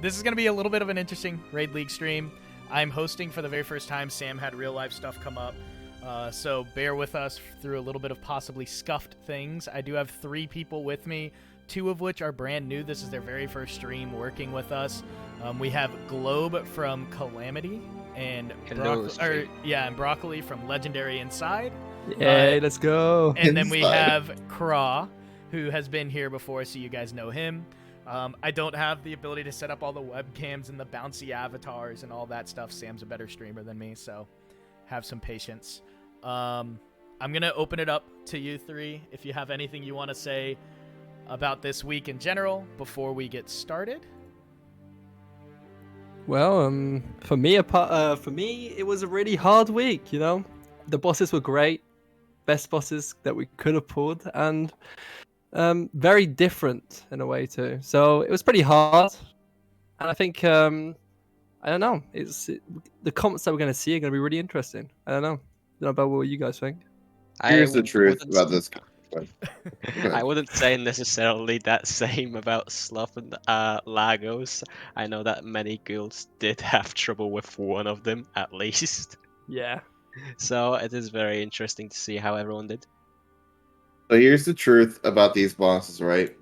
this is going to be a little bit of an interesting Raid League stream. I'm hosting for the very first time. Sam had real-life stuff come up. So bear with us through a little bit of possibly scuffed things. I do have 3 people with me, 2 of which are brand new. This is their very first stream working with us. We have Globe from Calamity and Broccoli from Legendary Inside. Yay, let's go. And then we have Craw, who has been here before, so you guys know him. I don't have the ability to set up all the webcams and the bouncy avatars and all that stuff. Sam's a better streamer than me, so have some patience. I'm going to open it up to you 3 if you have anything you want to say about this week in general before we get started. Well, for me, it was a really hard week, you know? The bosses were great. Best bosses that we could have pulled, and very different in a way too. So it was pretty hard, and I think I don't know. The comments that we're going to see are going to be really interesting. I don't know about what you guys think. Here's the truth about this. I wouldn't say necessarily that same about Sloth and Lagos. I know that many guilds did have trouble with one of them at least. Yeah. So it is very interesting to see how everyone did. So here's the truth about these bosses, right?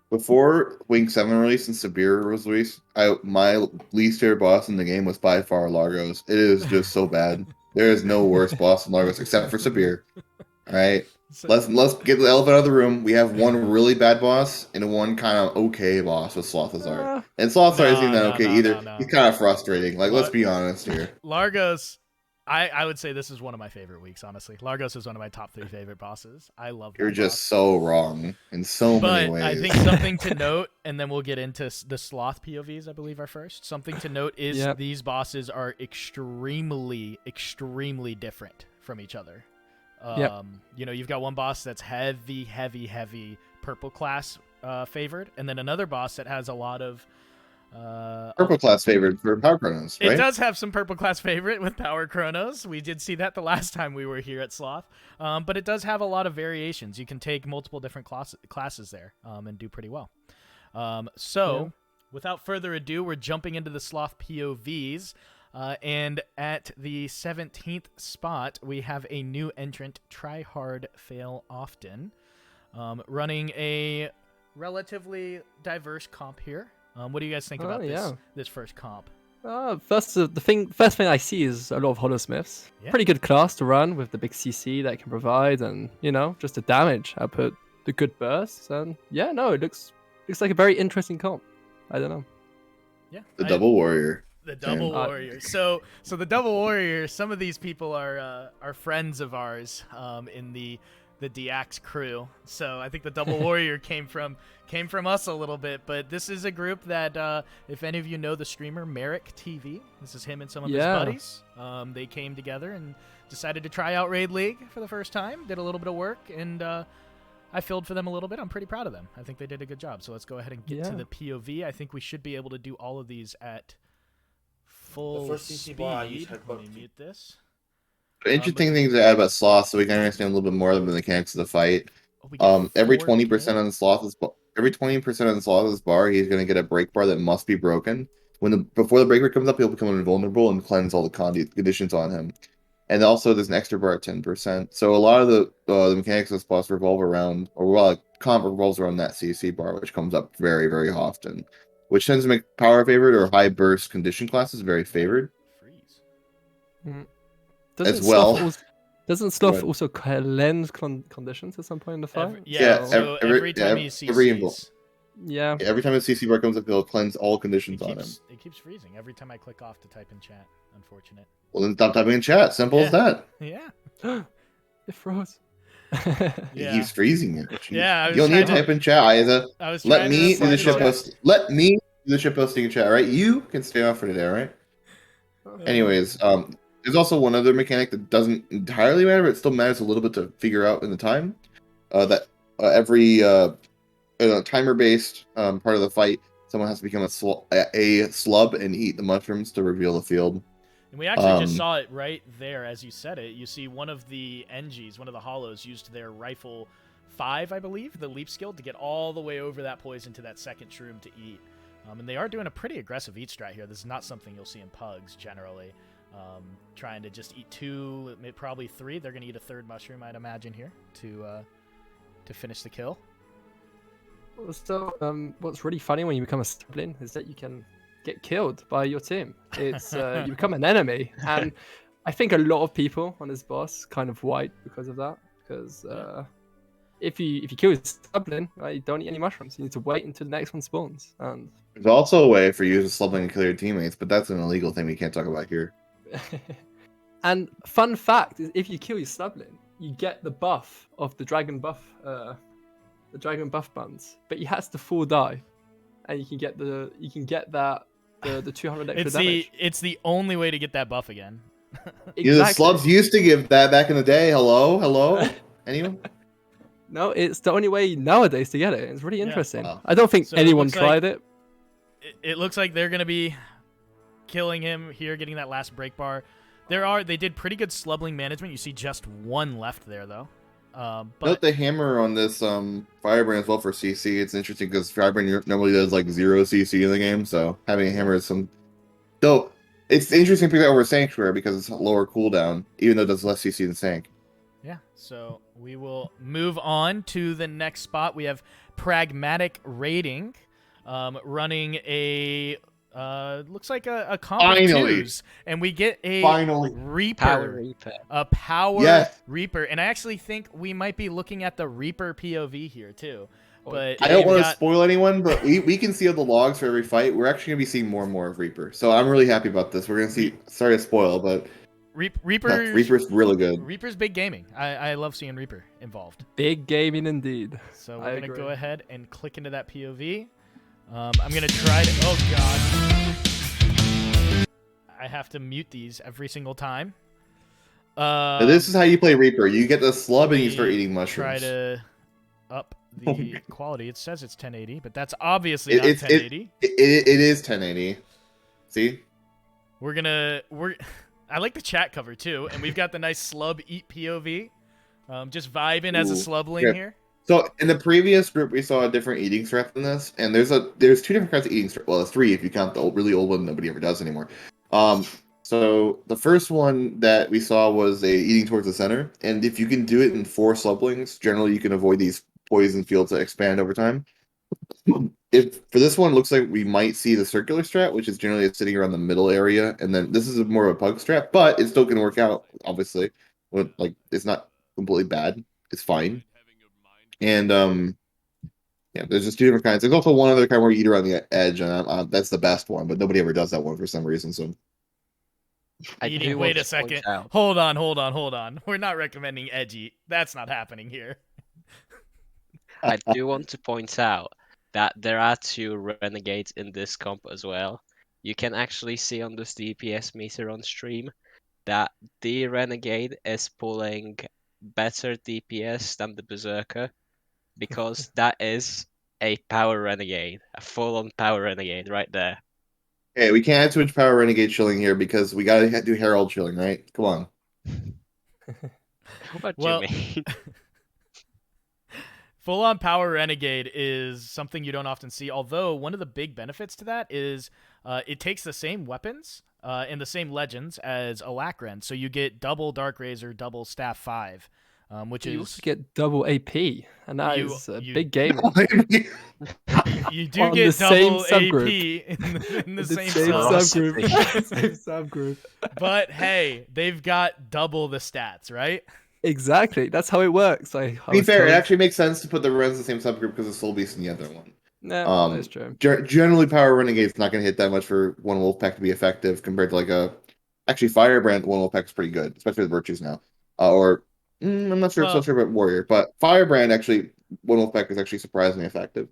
Before Wing 7 release and Sabir was released, my least favorite boss in the game was by far Largos. It is just so bad. There is no worse boss than Largos except for Sabir. All right? Let's get the elephant out of the room. We have one really bad boss and one kind of okay boss with Slothazar. And Slothazar isn't that okay either. He's kind of frustrating. Like, let's be honest here. Largos, I would say this is one of my favorite weeks, honestly. Largos is one of my top 3 favorite bosses. I love that. You're just so wrong in so many ways. But I think something to note, and then we'll get into the Sloth POVs, I believe, are first. Something to note is these bosses are extremely, extremely different from each other. You know, you've got one boss that's heavy purple class favored, and then another boss that has a lot of purple class favored for Power Chronos, right? It does have some purple class favorite with Power Chronos. We did see that the last time we were here at Sloth. But it does have a lot of variations. You can take multiple different classes there and do pretty well. Without further ado, we're jumping into the Sloth POVs. And at the 17th spot, we have a new entrant, Try Hard, Fail Often, running a relatively diverse comp here. What do you guys think about this first comp? First thing I see is a lot of Holosmiths. Yeah. Pretty good class to run with the big CC that it can provide, and just the damage output, the good bursts, and it looks like a very interesting comp. I don't know. Yeah, the Double Warrior. The Double Warrior. So the Double Warrior. Some of these people are friends of ours in the DX crew. So I think the Double Warrior came from us a little bit, but this is a group that if any of you know the streamer Merrick TV, this is him and some of his buddies. They came together and decided to try out Raid League for the first time, did a little bit of work, and I filled for them a little bit. I'm pretty proud of them. I think they did a good job. So let's go ahead and get to the POV. I think we should be able to do all of these at full speed. Let me mute this. Interesting things to add about Sloth, so we can understand a little bit more of the mechanics of the fight. Every 20% on the Sloth's bar, he's going to get a break bar that must be broken. Before the break bar comes up, he'll become invulnerable and cleanse all the conditions on him. And also, there's an extra bar at 10%. So a lot of the mechanics of this boss revolve around, comp revolves around that CC bar, which comes up very, very often, which tends to make power favored or high burst condition classes very favored. Freeze. Doesn't Sloth also cleanse conditions at some point in the fight? Every time he CCs. Every time a CC bar comes up, he'll cleanse all conditions on him. It keeps freezing every time I click off to type in chat. Unfortunate. Well, then stop typing in chat. Simple as that. Yeah. It froze. It keeps freezing it. Yeah. You'll need to type in chat, Isa. Let me do the ship posting in chat, right? You can stay off for today, right? Anyways, there's also one other mechanic that doesn't entirely matter, but it still matters a little bit to figure out in the time. Every timer-based part of the fight, someone has to become a slub and eat the mushrooms to reveal the field. And we actually just saw it right there as you said it. You see one of the NGs, one of the hollows, used their rifle 5, I believe, the leap skill, to get all the way over that poison to that second shroom to eat. And they are doing a pretty aggressive eat strat here. This is not something you'll see in pugs generally. Trying to just eat 2, probably 3. They're going to eat a 3rd mushroom, I'd imagine, here to finish the kill. So, what's really funny when you become a sibling is that you can get killed by your team. It's you become an enemy, and I think a lot of people on this boss kind of white because of that. Because if you kill your sibling, you don't eat any mushrooms. You need to wait until the next one spawns. And There's also a way for you to sibling and kill your teammates, but that's an illegal thing we can't talk about here. and fun fact is, if you kill your sibling, you get the buff of the dragon buff. The dragon buff buns, but he has to full dive, and you can get the 200 extra damage. It's the only way to get that buff again. Exactly. Yeah, the slubs used to give that back in the day. Hello? Anyone? No, it's the only way nowadays to get it. It's really interesting. Wow. I don't think So it anyone looks tried it. It looks like they're gonna be killing him here, getting that last break bar. They did pretty good slubbling management. You see just 1 left there though. But Note the hammer on this Firebrand as well for CC. It's interesting because Firebrand normally does like 0 CC in the game, so having a hammer is some. Though it's interesting to pick that over Sanctuary because it's a lower cooldown, even though it does less CC than Sank. yeah, so we will move on to the next spot. We have Pragmatic raiding, running a looks like a comp of Finally. 2s, and we get a Finally. Reaper. Power Reaper. A power Yes. Reaper, and I actually think we might be looking at the Reaper POV here too. But I don't they've want to got- spoil anyone, but we can see all the logs for every fight. We're actually going to be seeing more and more of Reaper. So I'm really happy about this. We're going to see, sorry to spoil, but Reaper's really good. Reaper's big gaming. I love seeing Reaper involved. Big gaming indeed. So I we're gonna agree. go ahead and click into that POV. I'm gonna try to. Oh god, I have to mute these every single time. Now, this is how you play Reaper. You get the slub and you start eating Try mushrooms. to up Oh the my quality. It says it's 1080, but that's obviously not It 1080. is 1080. See? I like the chat cover too, and we've got the nice slub eat POV. Just vibing as a Ooh, slubling yeah. here. So in the previous group, we saw a different eating strat than this, and there's 2 different kinds of eating strat. Well, 3 if you count the really old one nobody ever does anymore. So the first one that we saw was a eating towards the center, and if you can do it in 4 slublings, generally you can avoid these poison fields that expand over time. If for this one, it looks like we might see the circular strat, which is generally sitting around the middle area, and then this is more of a pug strat, but it's still going to work out. Obviously, it's not completely bad. It's fine. And yeah, there's just 2 different kinds. There's also one other kind where you eat around the edge, and that's the best one, but nobody ever does that one for some reason. So Wait a second. Hold on. We're not recommending edgy. That's not happening here. I do want to point out that there are 2 renegades in this comp as well. You can actually see on this DPS meter on stream that the renegade is pulling better DPS than the berserker, because that is a power renegade, a full-on power renegade right there. hey, we can't have too much power renegade chilling here because we got to do herald chilling, right? Come on. What do Well- you mean? Full-on power renegade is something you don't often see, although one of the big benefits to that is it takes the same weapons and the same legends as Alakren, so you get double Dark Razor, double Staff 5, which You is also get double AP, and that You- is you- big gaming. you do on get the same double AP subgroup. in the The same same sub. subgroup. Same subgroup. But hey, they've got double the stats, right? Exactly. That's how it works. To be fair, it actually makes sense to put the Rens in the same subgroup because the Soul Beast in the other one. No, that's true. Generally, Power Renegade's not going to hit that much for one Wolfpack to be effective compared to like a. Actually, Firebrand one Wolfpack is pretty good, especially with Virtues now. I'm not sure. Well- So sure about Warrior, but Firebrand actually one Wolfpack is actually surprisingly effective.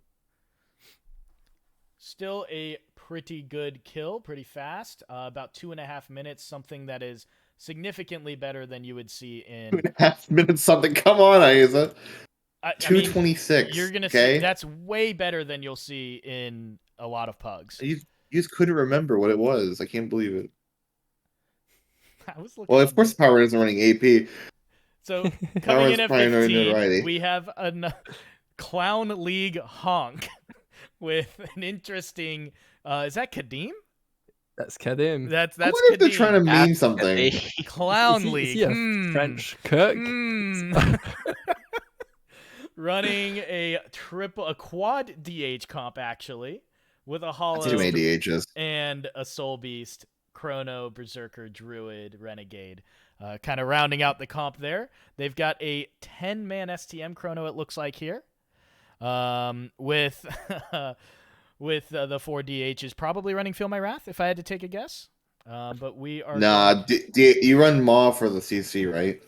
Still a pretty good kill, pretty fast. About 2.5 minutes, something that is significantly better than you would see in. 2.5 minutes something. Come on, Aiza. I mean, 226. you're gonna okay? see that's way better than you'll see in a lot of pugs. You just couldn't remember what it was. I can't believe it. I was looking Well, of on course, the- Power isn't running AP. So Power's coming in at probably no 15, notoriety. we have a Clown League Honk with an interesting. Is that Kadim? That's Kedim. That's I wonder if they're trying to Kadim. mean That's something. the- Clown Is League. he a French Kirk? Running a quad DH comp actually, with a That's hollow too many DHs. and a Soul Beast, Chrono, Berserker, Druid, Renegade. Kind of rounding out the comp there. They've got a 10-man STM Chrono, it looks like here. With with the 4 DHs probably running Feel My Wrath, if I had to take a guess. But we are... Nah, you run Maw for the CC, right?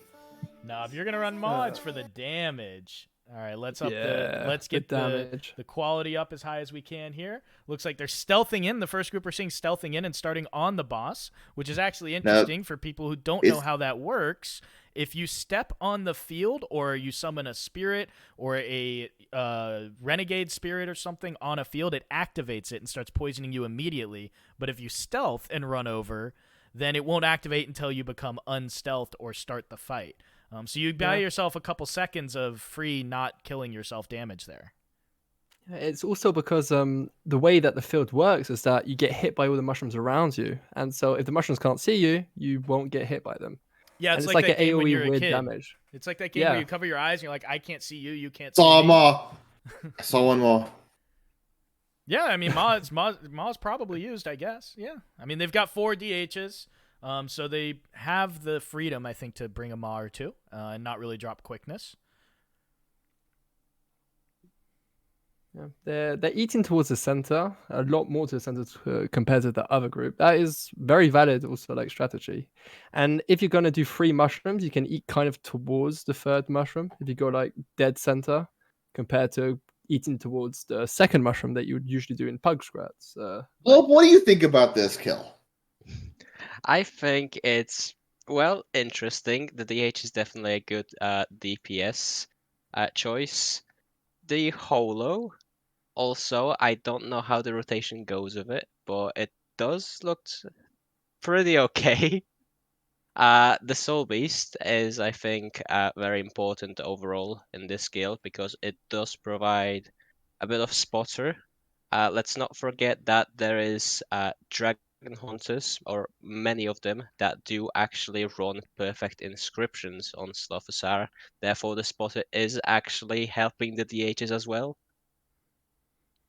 Nah, if you're going to run mods for the damage... All right, let's get the damage. the quality up as high as we can here. Looks like they're stealthing in. The first group are seeing stealthing in and starting on the boss, which is actually interesting for people who don't know how that works. If you step on the field or you summon a spirit or a renegade spirit or something on a field, it activates it and starts poisoning you immediately. But if you stealth and run over, then it won't activate until you become unstealthed or start the fight. So you buy yourself a couple seconds of free not killing yourself damage there. It's also because the way that the field works is that you get hit by all the mushrooms around you. And so if the mushrooms can't see you, you won't get hit by them. Yeah, it's like an that game when you're AoE a weird kid. damage. It's like that game where you cover your eyes and you're like, I can't see you, you can't see Saw me. Maw. I saw one Maw. Yeah, I mean, Maw's probably used, I guess. Yeah. I mean, they've got 4 DHs. So they have the freedom, I think, to bring a Maw or two and not really drop quickness. Yeah, they're eating towards the center, a lot more to the center compared to the other group. That is very valid, also like strategy. And if you're gonna do 3 mushrooms, you can eat kind of towards the 3rd mushroom. If you go like dead center, compared to eating towards the 2nd mushroom that you would usually do in Pug Scrats. Well, what do you think about this kill? I think it's, well, interesting. The DH is definitely a good DPS choice. The Holo, also, I don't know how the rotation goes with it, but it does look pretty okay. The Soul Beast is, I think, very important overall in this skill because it does provide a bit of spotter. Let's not forget that there is Dragon Hunters, or many of them, that do actually run perfect inscriptions on Sloth. Therefore, the spotter is actually helping the DHs as well.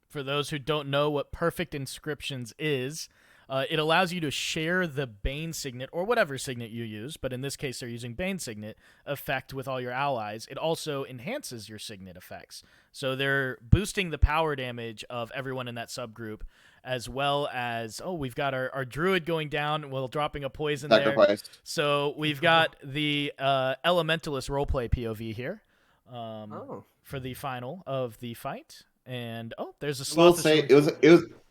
For those who don't know what perfect inscriptions is, it allows you to share the Bane Signet, or whatever Signet you use, but in this case they're using Bane Signet, effect with all your allies. It also enhances your Signet effects. So they're boosting the power damage of everyone in that subgroup, as well as, we've got our Druid going down while dropping a poison there. So we've got the Elementalist roleplay POV here for the final of the fight. And there's a Sloth. I will say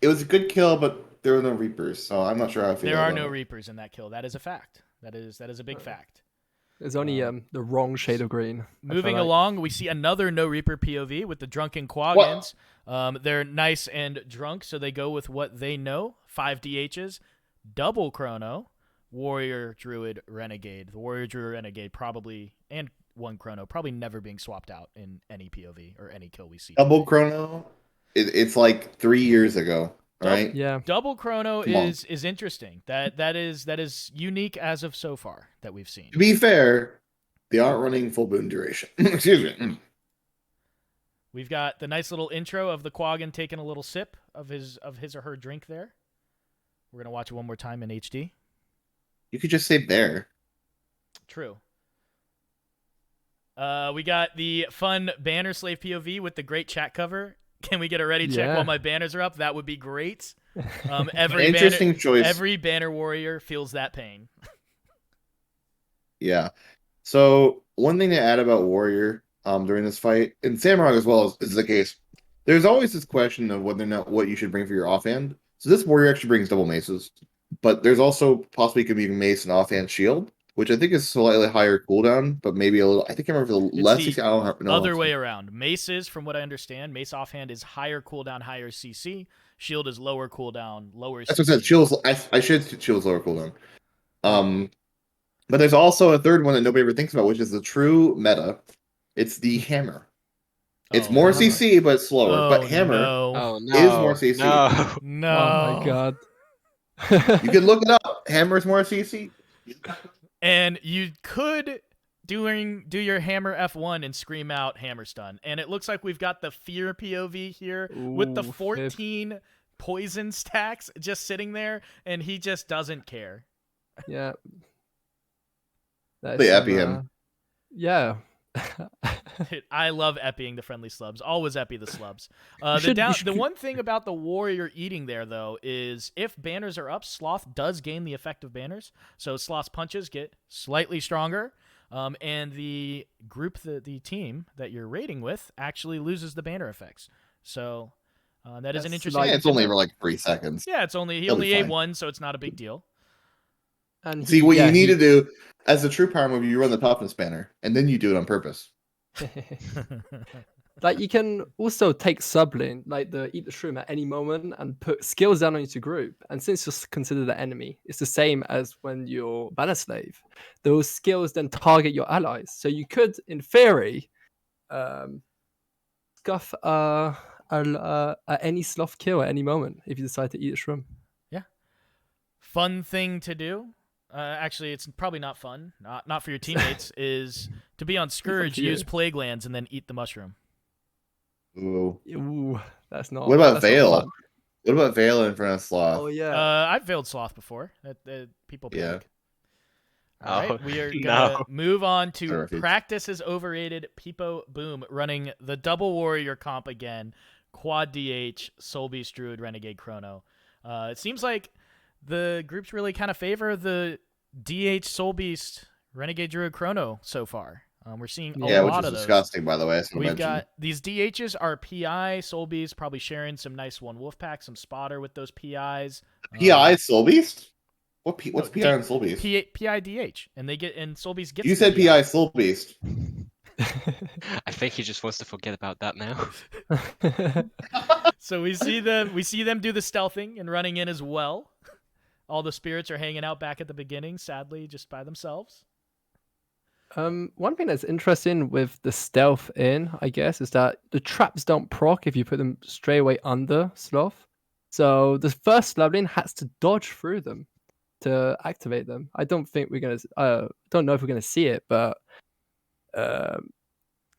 it was a good kill, but there were no Reapers, so I'm not sure how I feel. There about are no it. Reapers in that kill. That is a fact. That is a big fact. There's only the wrong shade of green. Moving along, we see another no Reaper POV with the drunken Quaggins. They're nice and drunk, so they go with what they know. 5 DHs, double Chrono, Warrior, Druid, Renegade. The Warrior, Druid, Renegade probably, and 1 Chrono, probably never being swapped out in any POV or any kill we see. Double Chrono, it's like 3 years ago, right? Yeah. Double Chrono is interesting. That is unique as of so far that we've seen. To be fair, they aren't running full boon duration. Excuse me. We've got the nice little intro of the Quaggin taking a little sip of his or her drink there. We're gonna watch it one more time in HD. You could just say there. True. We got the fun banner slave POV with the great chat cover. Can we get a ready check while my banners are up? That would be great. Interesting choice. Every banner warrior feels that pain. Yeah. So one thing to add about warrior during this fight, and Samurag as well is the case. There's always this question of whether or not what you should bring for your offhand. So this warrior actually brings double maces, but there's also possibly could be mace and offhand shield, which I think is slightly higher cooldown, but maybe a little. I think I remember less. It's the I don't know. Other way around. Maces, from what I understand, mace offhand is higher cooldown, higher CC. Shield is lower cooldown, lower. That's CC. what I said. Shield's. I should shield's lower cooldown. But there's also a third one that nobody ever thinks about, which is the true meta. It's the hammer. It's Oh, more Hammer. CC, but slower. Oh, but Hammer no. Oh is more no, CC. no. No. Oh my god. You can look it up. Hammer's more CC. And you could do your hammer F1 and scream out hammer stun. And it looks like we've got the fear POV here with the Ooh, 14 poison stacks just sitting there, and he just doesn't care. Yeah. They epi him. Yeah. I love epping the friendly slubs. Always epi the slubs. should- you The should- one thing about the warrior eating there, though, is if banners are up, Sloth does gain the effect of banners. So Sloth's punches get slightly stronger. And the group, the team that you're raiding with, actually loses the banner effects. So that is an That's interesting. Yeah, it's only for like 3 seconds. Yeah, he He'll be only ate fine. one, so it's not a big deal. And See, what you need to do as a true power move, you run the toughness banner, and then you do it on purpose. Like you can also take sublane, like the eat the shroom at any moment, and put skills down on your group. And since you're considered the enemy, it's the same as when you're banner slave. Those skills then target your allies. So you could, in theory, scuff any sloth kill at any moment if you decide to eat a shroom. Fun thing to do. Actually, it's probably not fun. Not for your teammates. Is to be on Scourge, to you. use Plague Lands, and then eat the mushroom. Ooh. Ooh, that's not. What about that's not Veil? fun. What about Veil in front of Sloth? Oh yeah. I've veiled Sloth before. People Yeah. panic. All right, Oh, we are gonna no. move on to Perfect. Practice is Overrated. Peepo Boom running the double warrior comp again. Quad DH, Soul Beast Druid, Renegade Chrono. It seems like the groups really kind of favor the DH Soul Beast Renegade Druid Chrono so far. We're seeing a Yeah, which lot is of those. disgusting, by the way. We've got these DHs are PI, Soul Beast, probably sharing some nice one wolf pack, some spotter with those PIs. PI Soul Beast. What's no, PI on Soul Beast? PI DH, and they get and Soul Beast gets. You the said PI Soul Beast. I think he just wants to forget about that now. So we see them do the stealthing and running in as well. All the spirits are hanging out back at the beginning, sadly, just by themselves. One thing that's interesting with the stealth in, I guess, is that the traps don't proc if you put them straight away under Sloth. So the first Slablin has to dodge through them to activate them. I don't think we're gonna. Don't know if we're gonna see it, but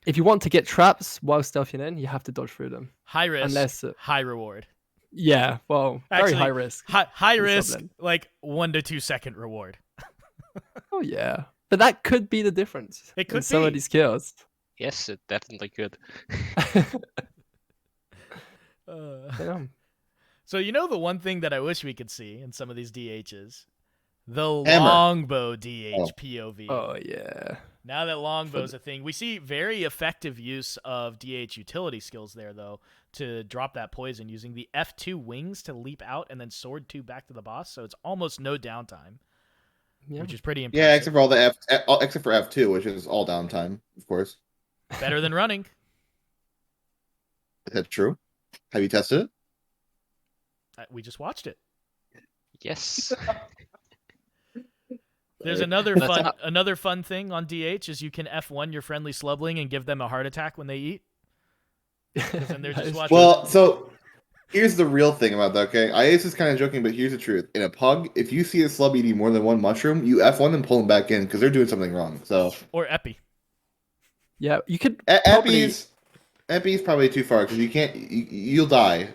if you want to get traps while stealthing in, you have to dodge through them. High risk, Unless, high reward. yeah, well, very Actually, high risk. High with risk, Sublin. like 1 to 2 second reward. Oh yeah, but that could be the difference. It could in some be. of these kills. Yes, it definitely could. Yeah. So the one thing that I wish we could see in some of these DHs, the Hammer. longbow DH Oh. POV. Oh yeah. Now that longbow's a thing, we see very effective use of DH utility skills there, though, to drop that poison using the F2 wings to leap out and then sword 2 back to the boss. So it's almost no downtime, Yeah. which is pretty impressive. Yeah, except for all the except for F2, which is all downtime, of course. Better than running. Is that true? Have you tested it? We just watched it. Yes. There's another That's fun thing on DH is you can F1 your friendly slubling and give them a heart attack when they eat. 'Cause then they're just watching. Well, so here's the real thing about that, okay? I is just kind of joking, but here's the truth. In a pug, if you see a slub eating more than one mushroom, you F1 and pull them back in because they're doing something wrong. So Or Epi. Yeah, you could probably. Epi's probably too far because you can't. You'll die.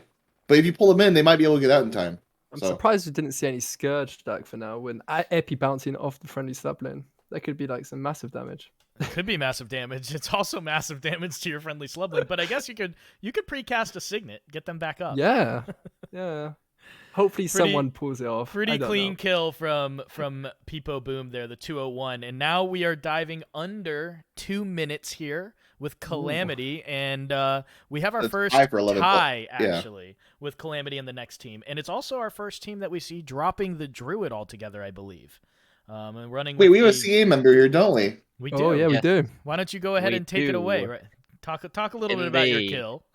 But if you pull them in, they might be able to get out in time. I'm So surprised we didn't see any Scourge stack for now. When Epi bouncing off the friendly sublane, that could be like some massive damage. It could be massive damage. It's also massive damage to your friendly slubling. But I guess you could precast a signet, get them back up. Yeah, yeah. Hopefully Pretty- someone pulls it off. Pretty I don't clean know. kill from Peepo Boom there, the 201. And now we are diving under 2 minutes here with Calamity. And we have our That's first tie for 11 tie, yeah. actually, with Calamity and the next team. And it's also our first team that we see dropping the Druid altogether, I believe. And running wait, with we have a a- CA member here, don't we? We do. Oh yeah, we Yeah. do. Why don't you go ahead We and take it do. away? Right? Talk a little bit about your Indeed. kill.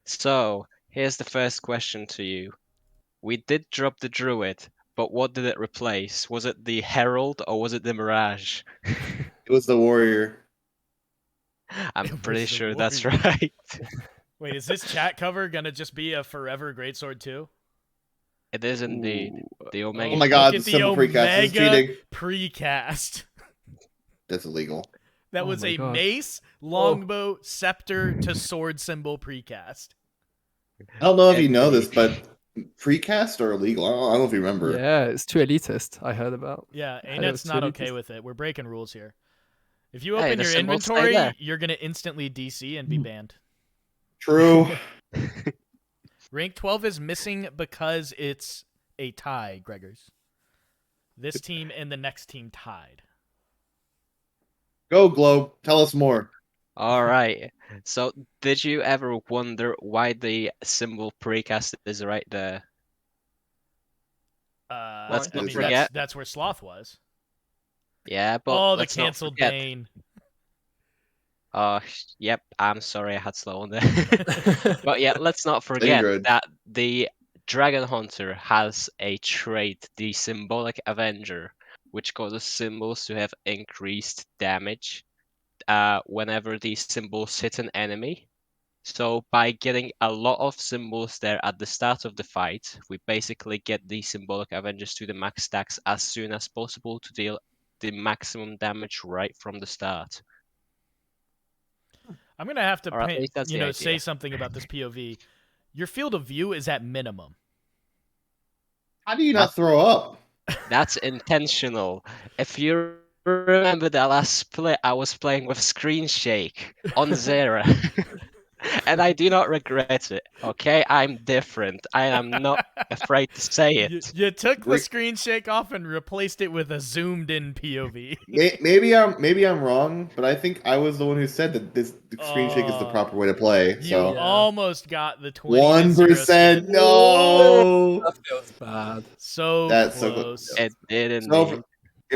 So, here's the first question to you. We did drop the Druid, but what did it replace? Was it the Herald or was it the Mirage? It was the warrior. I'm It pretty was the sure that's warrior. right. Wait, is this chat cover gonna just be a forever greatsword too? It is indeed. Ooh. The Omega. Oh my look god, at the the simple precast is Omega cheating. precast. That's illegal. That Oh was my a gosh. mace, longbow, scepter to sword symbol precast. I don't know if you know Indeed. this, but precast are illegal. I don't know if you remember. Yeah, it's too elitist. I heard about. Yeah, I heard it was ANET's too not okay elitist. with it. We're breaking rules here. If you Hey, open the your symbols stay inventory, there. you're gonna instantly DC and be banned. True. Rank 12 is missing because it's a tie, Gregors. This team and the next team tied. Go, Globe. Tell us more. All right. So, did you ever wonder why the symbol precast is right there? Let's not I mean, forget. that's where Sloth was. Yeah, but Oh, the let's not canceled forget. Bane. Yep. I'm sorry, I had slow on there. But yeah, let's not forget good. that the Dragon Hunter has a trait, the Symbolic Avenger, which causes symbols to have increased damage whenever these symbols hit an enemy. So by getting a lot of symbols there at the start of the fight, we basically get the Symbolic Avengers to the max stacks as soon as possible to deal the maximum damage right from the start. I'm gonna have to Or at least that's the say idea. something about this POV. Your field of view is at minimum. How do you not throw up? That's intentional. If you remember that last split, I was playing with Screen Shake on Zera. And I do not regret it, okay? I'm different. I am not afraid to say it. You took the We- screen shake off and replaced it with a zoomed in POV. Maybe I'm wrong, but I think I was the one who said that this screen shake is the proper way to play. You So Yeah. almost got the 20 1%. split. No. That feels bad. So That's so close. good. It did So indeed.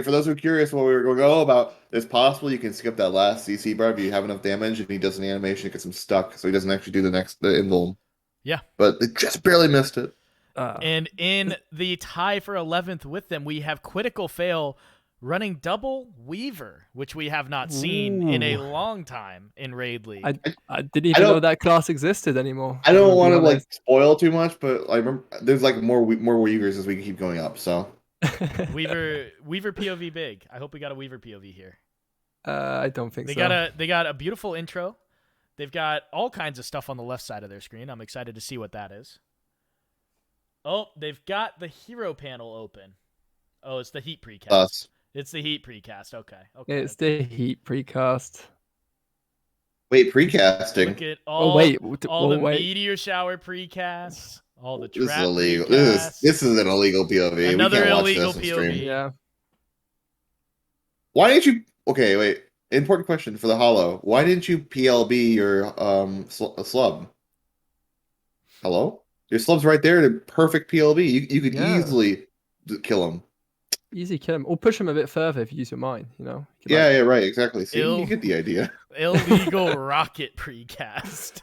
for those who are curious what we were going to go about, it's possible you can skip that last CC bar if you have enough damage and he does an animation, it gets him stuck, so he doesn't actually do the invuln. Yeah. But it just barely missed it. And in the tie for 11th with them, we have Critical Fail running double Weaver, which we have not seen in a Ooh. long time in Raid League. I didn't even know that class existed anymore. I don't want to be like spoil too much, but I remember there's like more Weavers as we keep going up. So honest. Weaver POV big. I hope we got a Weaver POV here. I don't think They so. got a beautiful intro. They've got all kinds of stuff on the left side of their screen. I'm excited to see what that is. Oh, they've got the hero panel open. Oh, it's the heat precast. us. It's the heat precast. Okay. It's the heat precast. Wait, precasting. Look at Oh all, wait, all the wait. meteor shower precasts, all the This is trap illegal. precasts. This is an illegal POV. Another we can't watch illegal this on stream. POV. Yeah. Why didn't you? Okay, wait. Important question for the Hollow. Why didn't you PLB your slub? Hello? Your slub's right there. The perfect PLB. You could Yeah. easily kill him. Easy kill him. Or push him a bit further if you use your mine, you know? You could, Yeah, like, yeah, right. Exactly. See, Ill- you get the idea. Illegal rocket precast.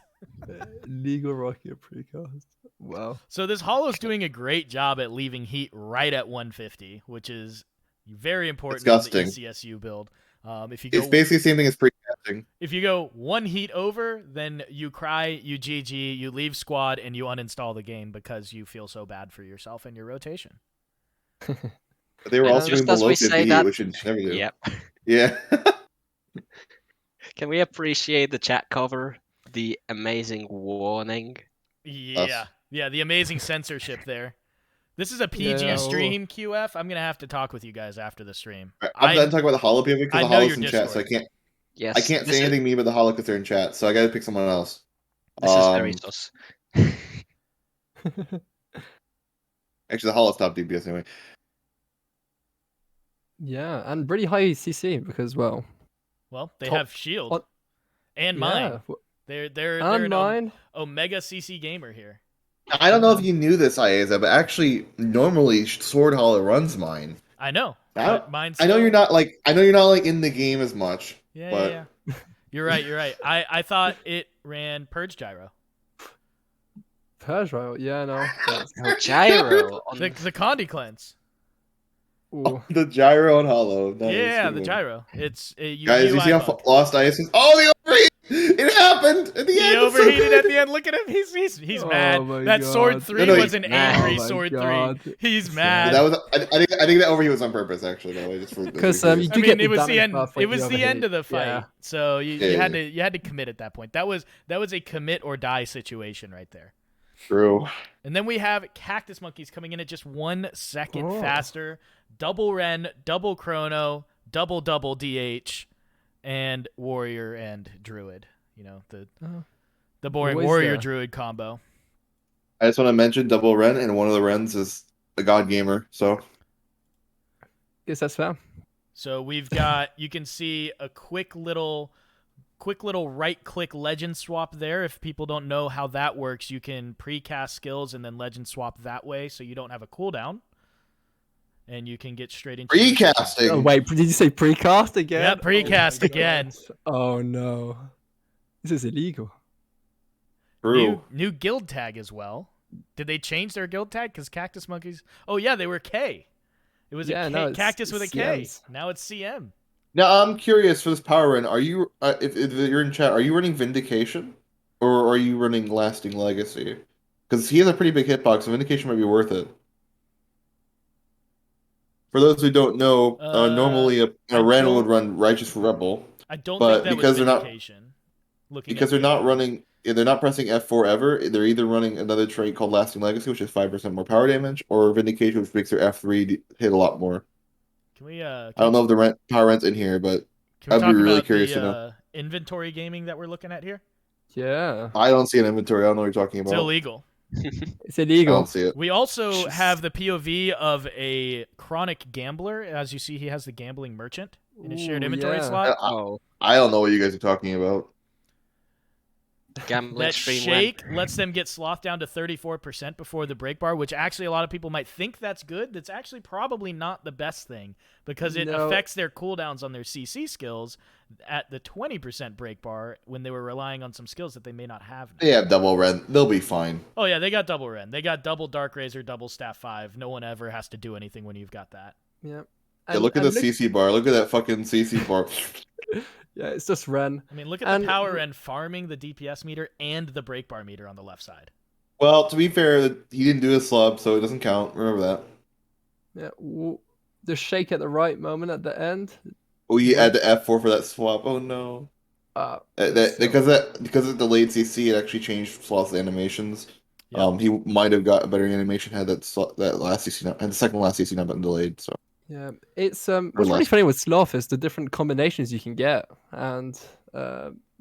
legal rocket precast. Wow. So this Hollow's doing a great job at leaving heat right at 150, which is very important Disgusting. in the ECSU build. If you go It's basically the same thing as precasting. if you go one heat over, then you cry, you GG, you leave squad, and you uninstall the game because you feel so bad for yourself and your rotation. But they were And also just doing as below we 50 say heat, that- which should never do. Yep. Yeah. Can we appreciate the chat cover? The amazing warning. Yeah. Yeah, the amazing censorship there. This is a PG Yeah, stream, QF. I'm going to have to talk with you guys after the stream. I'm done talking about the Hollow POV I because the know Hollow's your in chat, so I Discord. can't Yes. I can't this say is- anything mean about the Hollow because they're in chat, so I gotta pick someone else. This is very Um, sus. Actually, the Hollow's top DPS anyway. Yeah, and really high CC because, well, Well, they Top- have shield what- and yeah, mine. They're and an mine. Omega CC gamer here. I don't know if you knew this, Ieza, but actually, normally Sword Hollow runs mine. I know. I But mine's I know still- you're not like in the game as much. Yeah, but yeah, yeah. You're right. I thought it ran Purge Gyro. Purge Riot, yeah, no. that's- Gyro. On... The Condi cleanse. Ooh. The gyro and hollow. Nice. Yeah, Good the one. gyro. It's a Guys, you see how bug. Lost Ice is? Oh, the overheat! It happened at the He end. It's so overheated at good. the end. Look at him. He's Oh mad. my That sword God. 3 No, was an angry Oh my sword God. 3. He's Sad. mad. That was. I think that overheat was on purpose, actually. By the way, just for Because those who are you curious. do get it was the damage end. buff when It was you the end overheat. of the fight. Yeah. So you Yeah. had to commit at that point. That was a commit or die situation right there. True. And then we have Cactus Monkeys coming in at just 1 second Oh. faster. Double Ren, double Chrono, double DH, and Warrior and Druid. You know, the boring Always Warrior there. Druid combo. I just want to mention double Ren, and one of the Rens is a God Gamer. So Guess that's fair. So we've got, you can see a quick little right-click legend swap there. If people don't know how that works, you can pre-cast skills and then legend swap that way, so you don't have a cooldown, and you can get straight into recasting. Oh wait, did you say precast again? Yeah, precast Oh my again. God. Oh no, this is illegal. True. New guild tag as well. Did they change their guild tag? Because Cactus Monkeys. Oh yeah, they were K. It was Yeah, a K, no, it's Cactus with a K. CMs. Now it's CM. Now I'm curious for this power Ren. Are you, if you're in chat, are you running Vindication, or are you running Lasting Legacy? Because he has a pretty big hitbox, so Vindication might be worth it. For those who don't know, normally a Ren would run Righteous Rebel, I don't but think that because was they're not- Vindication. because they're not running. They're not pressing F4 ever. They're either running another trait called Lasting Legacy, which is 5% more power damage, or Vindication, which makes their F3 hit a lot more. Can we? I don't know if the power Ren's in here, but Can we I'd talk be really about curious the to know. inventory gaming that we're looking at here? Yeah, I don't see an inventory. I don't know what you're talking It's about. illegal. it's I illegal. don't see it. We also Jeez. have the POV of a chronic gambler. As you see, he has the gambling merchant in his shared Ooh, inventory yeah. slot. Oh, I don't know what you guys are talking about. gambling That stream shake lets them get Sloth down to 34% before the break bar, which actually a lot of people might think that's good. That's actually probably not the best thing because it No. affects their cooldowns on their CC skills at the 20% break bar when they were relying on some skills that they may not have now. They have double Ren. They'll be fine. Oh yeah, they got double Ren. They got double Dark Razor, double Staff 5. No one ever has to do anything when you've got that. Yeah. Yeah, look at the CC bar. Look at that fucking CC bar. Yeah, it's just Ren. I mean, look at And- the power Ren farming the DPS meter and the break bar meter on the left side. Well, to be fair, he didn't do a slub, so it doesn't count. Remember that. Yeah, the shake at the right moment at the end. We had the F4 for that swap. Oh no. Because of delayed CC, it actually changed Sloth's animations. Yep. He might have got a better animation had that last CC had the second last CC not been delayed. So Yeah, it's what's really less. funny with Sloth is the different combinations you can get, and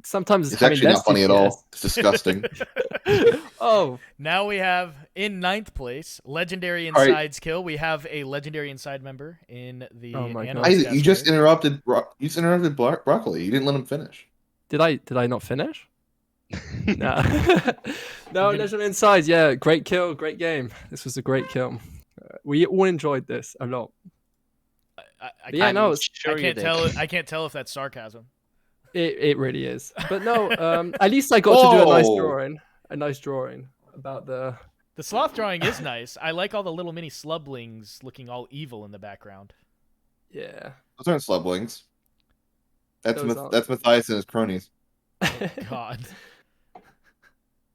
sometimes it's having actually less not funny at DPS. all. It's disgusting. Oh, Now we have in 9th place legendary All right. insides kill. We have a legendary inside member in the. Oh my God. Analyst You just category. interrupted. You just interrupted Broccoli. You didn't let him finish. did I not finish? No, no, legendary insides. Yeah, great kill, great game. This was a great kill. We all enjoyed this a lot. I But yeah, no, it's, sure you did. I can't tell if that's sarcasm. it really is. But no, at least I got to do Whoa. a nice drawing about the. The sloth drawing is nice. I like all the little mini slublings looking all evil in the background. Yeah. Those aren't slublings. That's Those aren't. that's Matthias and his cronies. God.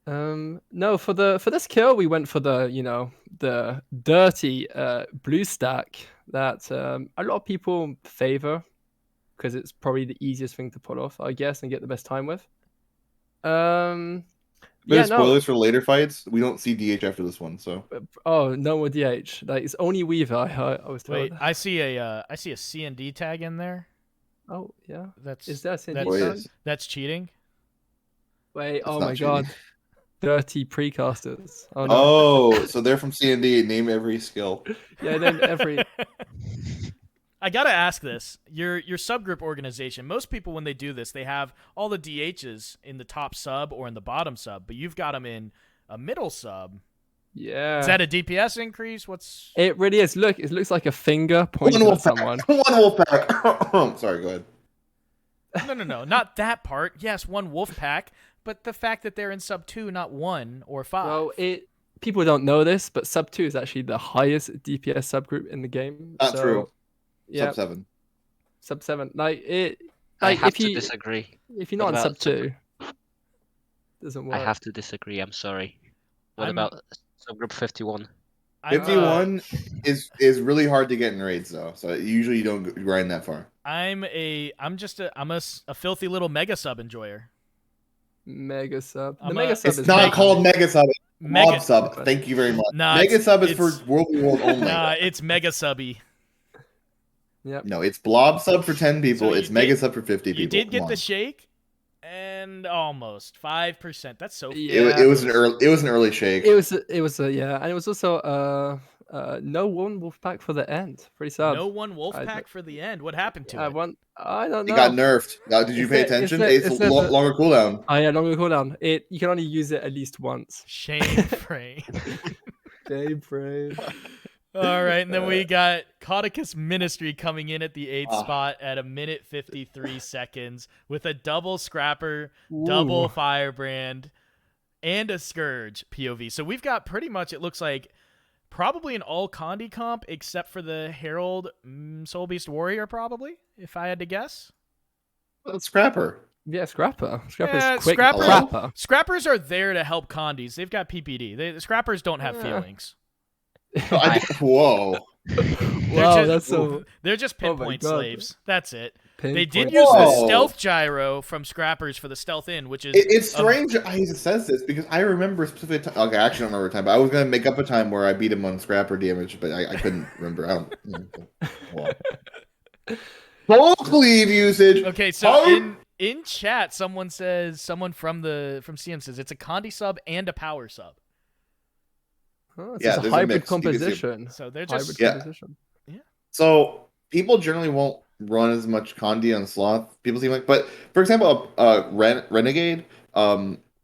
No, for this kill we went for the dirty blue stack that a lot of people favor because it's probably the easiest thing to pull off, I guess, and get the best time with. But spoilers for later fights. We don't see DH after this one, so Oh, no more DH. Like it's only Weaver. I was told. Wait, I see a CND tag in there. Oh yeah. That's Is that CND that's, Oh, tag? yes. that's cheating. Wait. It's Oh not my cheating. God. Dirty precasters. Oh no. Oh, so they're from C&D. Name every skill. Yeah. Then every. I gotta ask this: your subgroup organization. Most people, when they do this, they have all the DHs in the top sub or in the bottom sub, but you've got them in a middle sub. Yeah. Is that a DPS increase? What's It really is. Look, it looks like a finger pointing at someone. One wolf pack. Sorry, go ahead. no, not that part. Yes, one wolf pack, but the fact that they're in sub 2, not 1 or 5. Well, it people don't know this, but sub 2 is actually the highest DPS subgroup in the game. Not true. Yeah, Sub 7. sub 7. Like it. I Like have if to you disagree. if you're not What on sub about 2, doesn't work. I have to disagree. I'm sorry. What about subgroup 51? 51 is really hard to get in raids though, so usually you don't grind that far. I'm a filthy little mega sub enjoyer. Mega sub. The I'm mega a- sub It's is not mega. called Mega Sub. It's Mega- Blob Sub. Thank you very much. Nah, Mega Sub is for it's- World v. World only. Nah, it's mega subby. Yep. No, it's Blob Sub for 10 people. So it's you Mega did- Sub for 50 people. You did get Come the on. shake, and almost 5%. That's so. Yeah. It was an early shake. It was yeah, and it was also no one wolf pack for the end. Pretty sad. No one wolf I- pack for the end. What happened to I it? It don't know. got nerfed. Now, did you Is pay it- attention? is it- It's is it the- longer cooldown. Oh yeah, longer cooldown. You can only use it at least once. Shame frame. Game frame. All right, and then we got Cactus Ministry coming in at the 8th spot at 1:53 with a double scrapper, double Ooh. firebrand, and a scourge POV. So we've got pretty much, it looks like, probably an all Condi comp except for the Herald Soul Beast Warrior, probably, if I had to guess. Scrapper. Yeah, scrapper. Scrapper's Yeah, quick. Scrapper- Scrapper. Scrappers are there to help Condis. They've got PPD. The Scrappers don't have Yeah. feelings. Whoa. Wow, that's so. They're just Oh my pinpoint God. slaves. That's it. They did pinpoint. use the Whoa. stealth gyro from Scrappers for the stealth in, which is It's strange that he says this because I remember a specific time. Okay, I actually don't remember a time, but I was going to make up a time where I beat him on Scrapper damage, but I couldn't remember. I don't. Full cleave usage. Okay, so in chat, someone from CM says it's a Condi sub and a power sub. Oh, it's Yeah, just a there's a hybrid mix. You can see- composition. So they're Hybrid just Yeah. composition. So people generally won't run as much Condi on Sloth. People seem like, but for example, Renegade,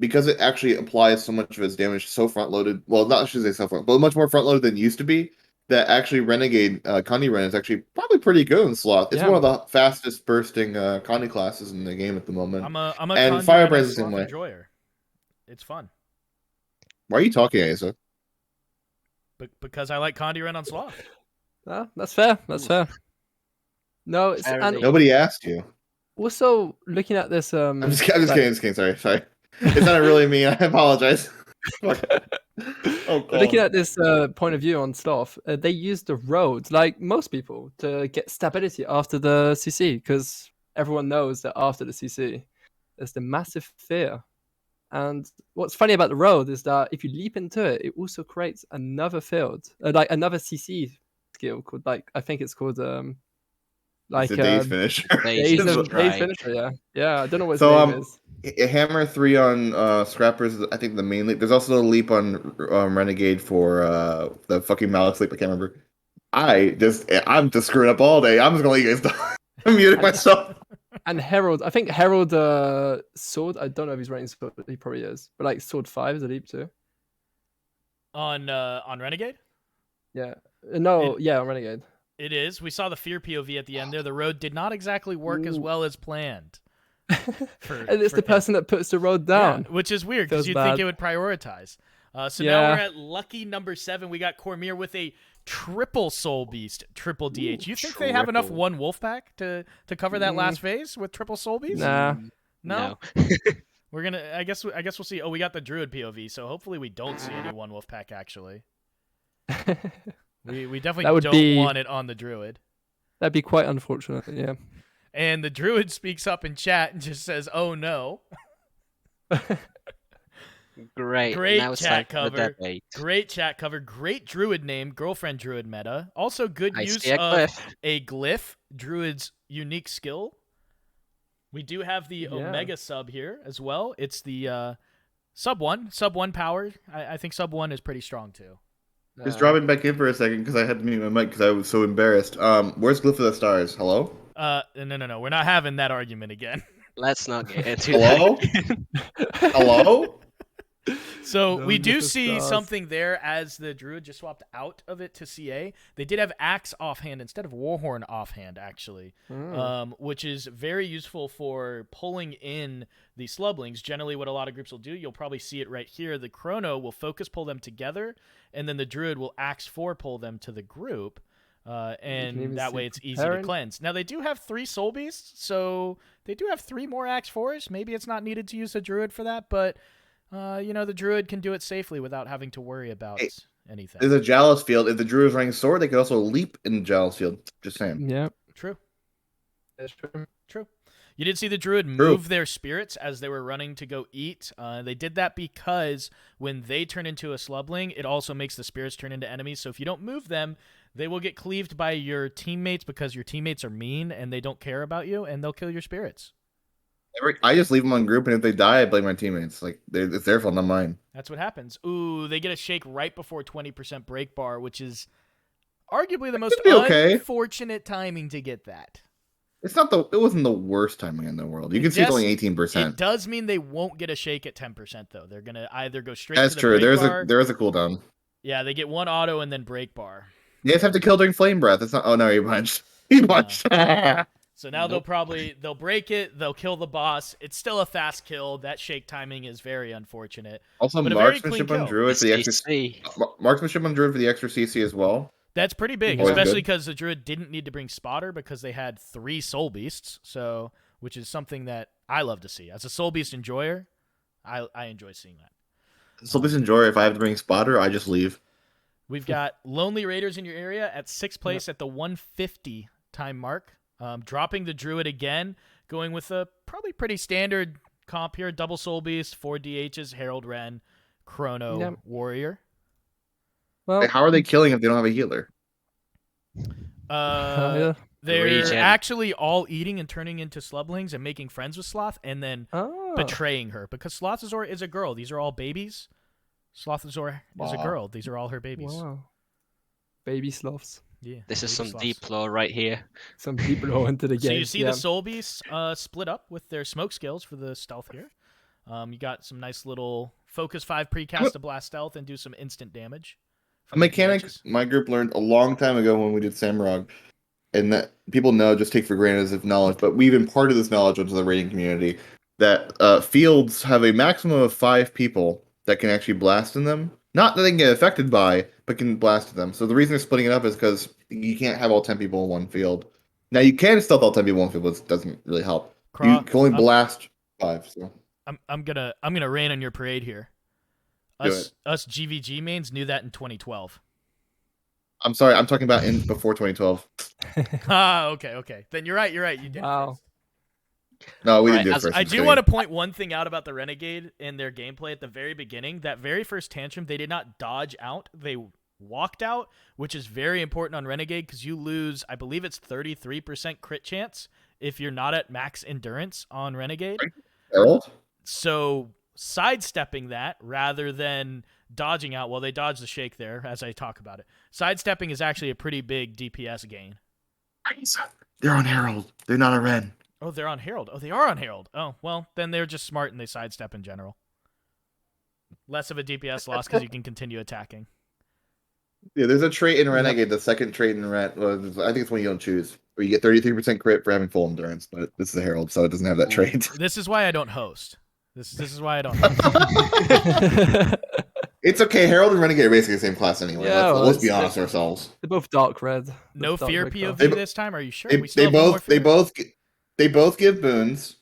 because it actually applies so much of its damage so front loaded. Well, not should say so front, but much more front loaded than it used to be. That actually Renegade Condi Ren is actually probably pretty good in Sloth. It's Yeah. one of the fastest bursting Condi classes in the game at the moment. I'm a And Condi Firebrand's the Sloth same way. enjoyer. It's fun. Why are you talking, Asa? Because I like Condi Ren on Sloth. Ah, that's fair. That's fair. No, it's Fair and enough. Nobody asked you. also looking at this. I'm just kidding. Sorry. It's not really me. I apologize. Oh, God. Looking at this point of view on Sloth, they use the road, like most people, to get stability after the CC, because everyone knows that after the CC, there's the massive fear. And what's funny about the road is that if you leap into it, it also creates another field, like another CC skill called, like, I think it's called, like, It's a day's finisher. Days Days of of Days Dry. Finisher, yeah. I don't know what his So, name is. Hammer 3 on Scrappers is, I think, the main leap. There's also a leap on Renegade for the fucking Malik leap. I can't remember. I'm just screwing up all day. I'm just gonna let you guys talk. I'm muting myself. And Herald, I think Herald Sword, I don't know if he's running Sword, but he probably is. But like Sword 5 is a leap too. On Renegade? Yeah. No, yeah, on Renegade. It is. We saw the fear POV at the end there. The road did not exactly work as Ooh. well as planned. And it's for the him. person that puts the road down. Yeah, which is weird because Feels you'd bad. think it would prioritize. So Yeah. now we're at lucky number 7. We got Cormier with a triple Soul Beast, triple DH. You think they have enough triple. one wolf pack to cover that last phase with triple Soul Beast? Nah. No. We're gonna. I guess we'll see. Oh, we got the Druid POV, so hopefully we don't see any one wolf pack. Actually, we That definitely would don't be- want it on the Druid. That'd be quite unfortunate, yeah. And the Druid speaks up in chat and just says, "Oh no." Great. Great now it's chat time for the cover. debate. Great chat cover. Great Druid name. Girlfriend Druid meta. Also good I use see a of glyph. a glyph. Druid's unique skill. We do have the Yeah. Omega sub here as well. It's the sub 1 power. I think sub 1 is pretty strong too. Just dropping back in for a second because I had to mute my mic because I was so embarrassed. Where's Glyph of the Stars? Hello? No. We're not having that argument again. Let's not get into Hello? that. Hello? So we Those do are the see stars. something there as the druid just swapped out of it to CA. They did have axe offhand instead of warhorn offhand, actually, which is very useful for pulling in the slublings. Generally, what a lot of groups will do, you'll probably see it right here. The chrono will focus pull them together, and then the druid will axe 4 pull them to the group. even And that see way it's easy to preparing. cleanse. Now they do have 3 soul beasts, so they do have 3 more axe 4s. Maybe it's not needed to use the druid for that, but the druid can do it safely without having to worry about anything. There's a Jalos field. If the druid is running sword, they could also leap in the Jalos field. Just saying. Yeah, True. that's true. True. You did see the druid move their spirits as they were running to go eat. They did that because when they turn into a slubling, it also makes the spirits turn into enemies. So if you don't move them, they will get cleaved by your teammates because your teammates are mean and they don't care about you, and they'll kill your spirits. I just leave them on group, and if they die, I blame my teammates. Like it's their fault, not mine. That's what happens. Ooh, they get a shake right before 20% break bar, which is arguably the most be okay. unfortunate timing to get that. It wasn't the worst timing in the world. You can see it's only 18%. It does mean they won't get a shake at 10% though. They're gonna either go straight That's to the true. break bar. There is a cooldown. Yeah, they get 1 auto and then break bar. You just have to kill during flame breath. It's not. Oh no, he punched. He punched. So now they'll break it. They'll kill the boss. It's still a fast kill. That shake timing is very unfortunate. Also, But a very clean marksmanship on kill. druid for the extra CC. marksmanship on druid for the extra CC as well. That's pretty big, Always especially good. because the druid didn't need to bring spotter because they had 3 soul beasts. So, which is something that I love to see as a soul beast enjoyer. I enjoy seeing that. So please enjoy. If I have to bring spotter, I just leave. We've got Lonely Raiders in your area at 6th place at the 150 time mark. Dropping the druid again, going with a probably pretty standard comp here. Double Soul Beast, 4 DHs, Herald Wren, Chrono, Warrior. Well, How are they killing if they don't have a healer? yeah. They're Regen. actually all eating and turning into slublings and making friends with Sloth and then Oh. betraying her because Slothazor is a girl. These are all babies. Slothazor is a Wow. girl. These are all her babies. Wow. Baby sloths. Yeah, This is baby some sloths. deep lore right here. Some people go into the game. So you see yeah. the Soul Beasts split up with their smoke skills for the stealth here. You got some nice little focus 5 precast to blast stealth and do some instant damage. A mechanic my group learned a long time ago when we did Samurag, and that people know just take for granted as if knowledge, but we've imparted this knowledge into the raiding community that fields have a maximum of 5 people that can actually blast in them. Not that they can get affected by, but can blast them. So the reason they're splitting it up is because you can't have all 10 people in one field. Now you can stealth all 10 people in one field, but it doesn't really help. You can only blast 5. So I'm gonna rain on your parade here. Us GVG mains knew that in 2012. I'm sorry, I'm talking about in before 2012. Okay. Then you're right. You did. Wow. First. No, we Right, didn't do it as- first. I I'm just do kidding. want to point one thing out about the Renegade in their gameplay at the very beginning. That very first tantrum, they did not dodge out. They walked out, which is very important on Renegade because you lose, I believe it's 33% crit chance if you're not at max endurance on Renegade. Herald? So sidestepping that rather than dodging out, well, they dodged the shake there as I talk about it. Sidestepping is actually a pretty big DPS gain. They're on Herald. They're not a Ren. Oh, they're on Herald. Oh, they are on Herald. Oh, well, then they're just smart and they sidestep in general. Less of a DPS loss because you can continue attacking. Yeah, there's a trait in Renegade. The second trait in Ren, I think it's one you don't choose, where you get 33% crit for having full endurance. But this is a Herald, so it doesn't have that trait. This is why I don't host. This is why I don't host. It's okay. Herald and Renegade are basically the same class anyway. Yeah, let's be well, honest with ourselves. They're both dark red. No Both dark fear red POV color. this time. Are you sure? They, We still they have one more both fear. they both give boons.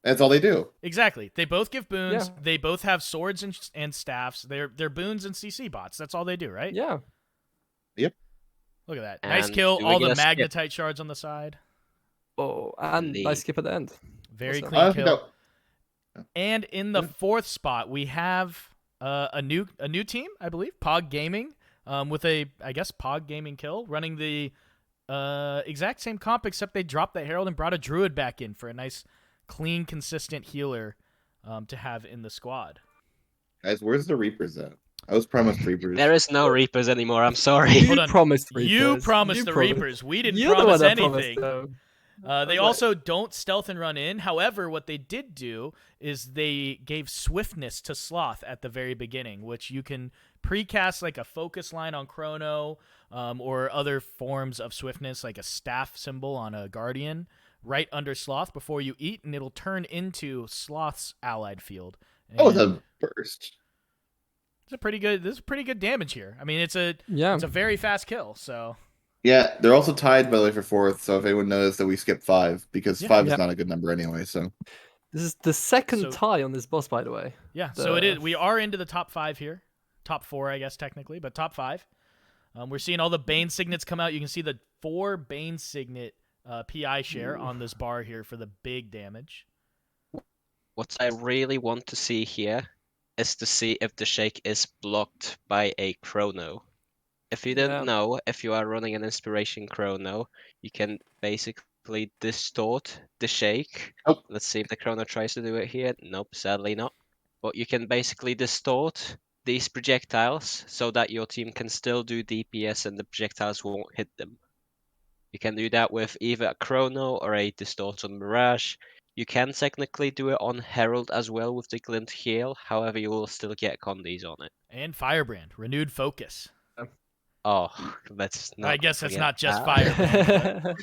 That's all they do. Exactly. They both give boons. Yeah. They both have swords and staffs. They're boons and CC bots. That's all they do, right? Yeah. Look at that. Nice And kill. do we All get the a skip? magnetite shards on the side. Oh, and Neat. nice skip at the end. Very Awesome. clean I kill. don't know. And in the 4th spot, we have a new team, I believe, Pog Gaming, with a, I guess, Pog Gaming kill, running the exact same comp, except they dropped the Herald and brought a Druid back in for a nice, clean, consistent healer to have in the squad. Guys, where's the Reapers at? I was promised Reapers. There is no Reapers anymore. I'm sorry. Hold You on. promised You Reapers. promised You the promised- Reapers. We didn't You're the promise one that anything. promised them. They also don't stealth and run in. However, what they did do is they gave swiftness to Sloth at the very beginning, which you can precast like a focus line on Chrono or other forms of swiftness, like a staff symbol on a Guardian, right under Sloth before you eat, and it'll turn into Sloth's allied field. Oh, the burst. It's a pretty good. This is pretty good damage here. I mean, it's a very fast kill. So yeah, they're also tied by the way for 4th. So if anyone knows that we skipped 5 because 5 is not a good number anyway. So this is the second tie on this boss, by the way. Yeah, so it is. We are into the top 5 here, top 4, I guess technically, but top 5. We're seeing all the Bane signets come out. You can see the 4 Bane signet PI share on this bar here for the big damage. What I really want to see here is to see if the shake is blocked by a Chrono. If you didn't know, if you are running an Inspiration Chrono, you can basically distort the shake. Oh. Let's see if the Chrono tries to do it here. Nope, sadly not. But you can basically distort these projectiles so that your team can still do DPS and the projectiles won't hit them. You can do that with either a Chrono or a distorted Mirage. You can technically do it on Herald as well with the Glint Heal, however you will still get condies on it. And Firebrand, renewed focus. Oh, let's not. I guess it's not just that. Firebrand.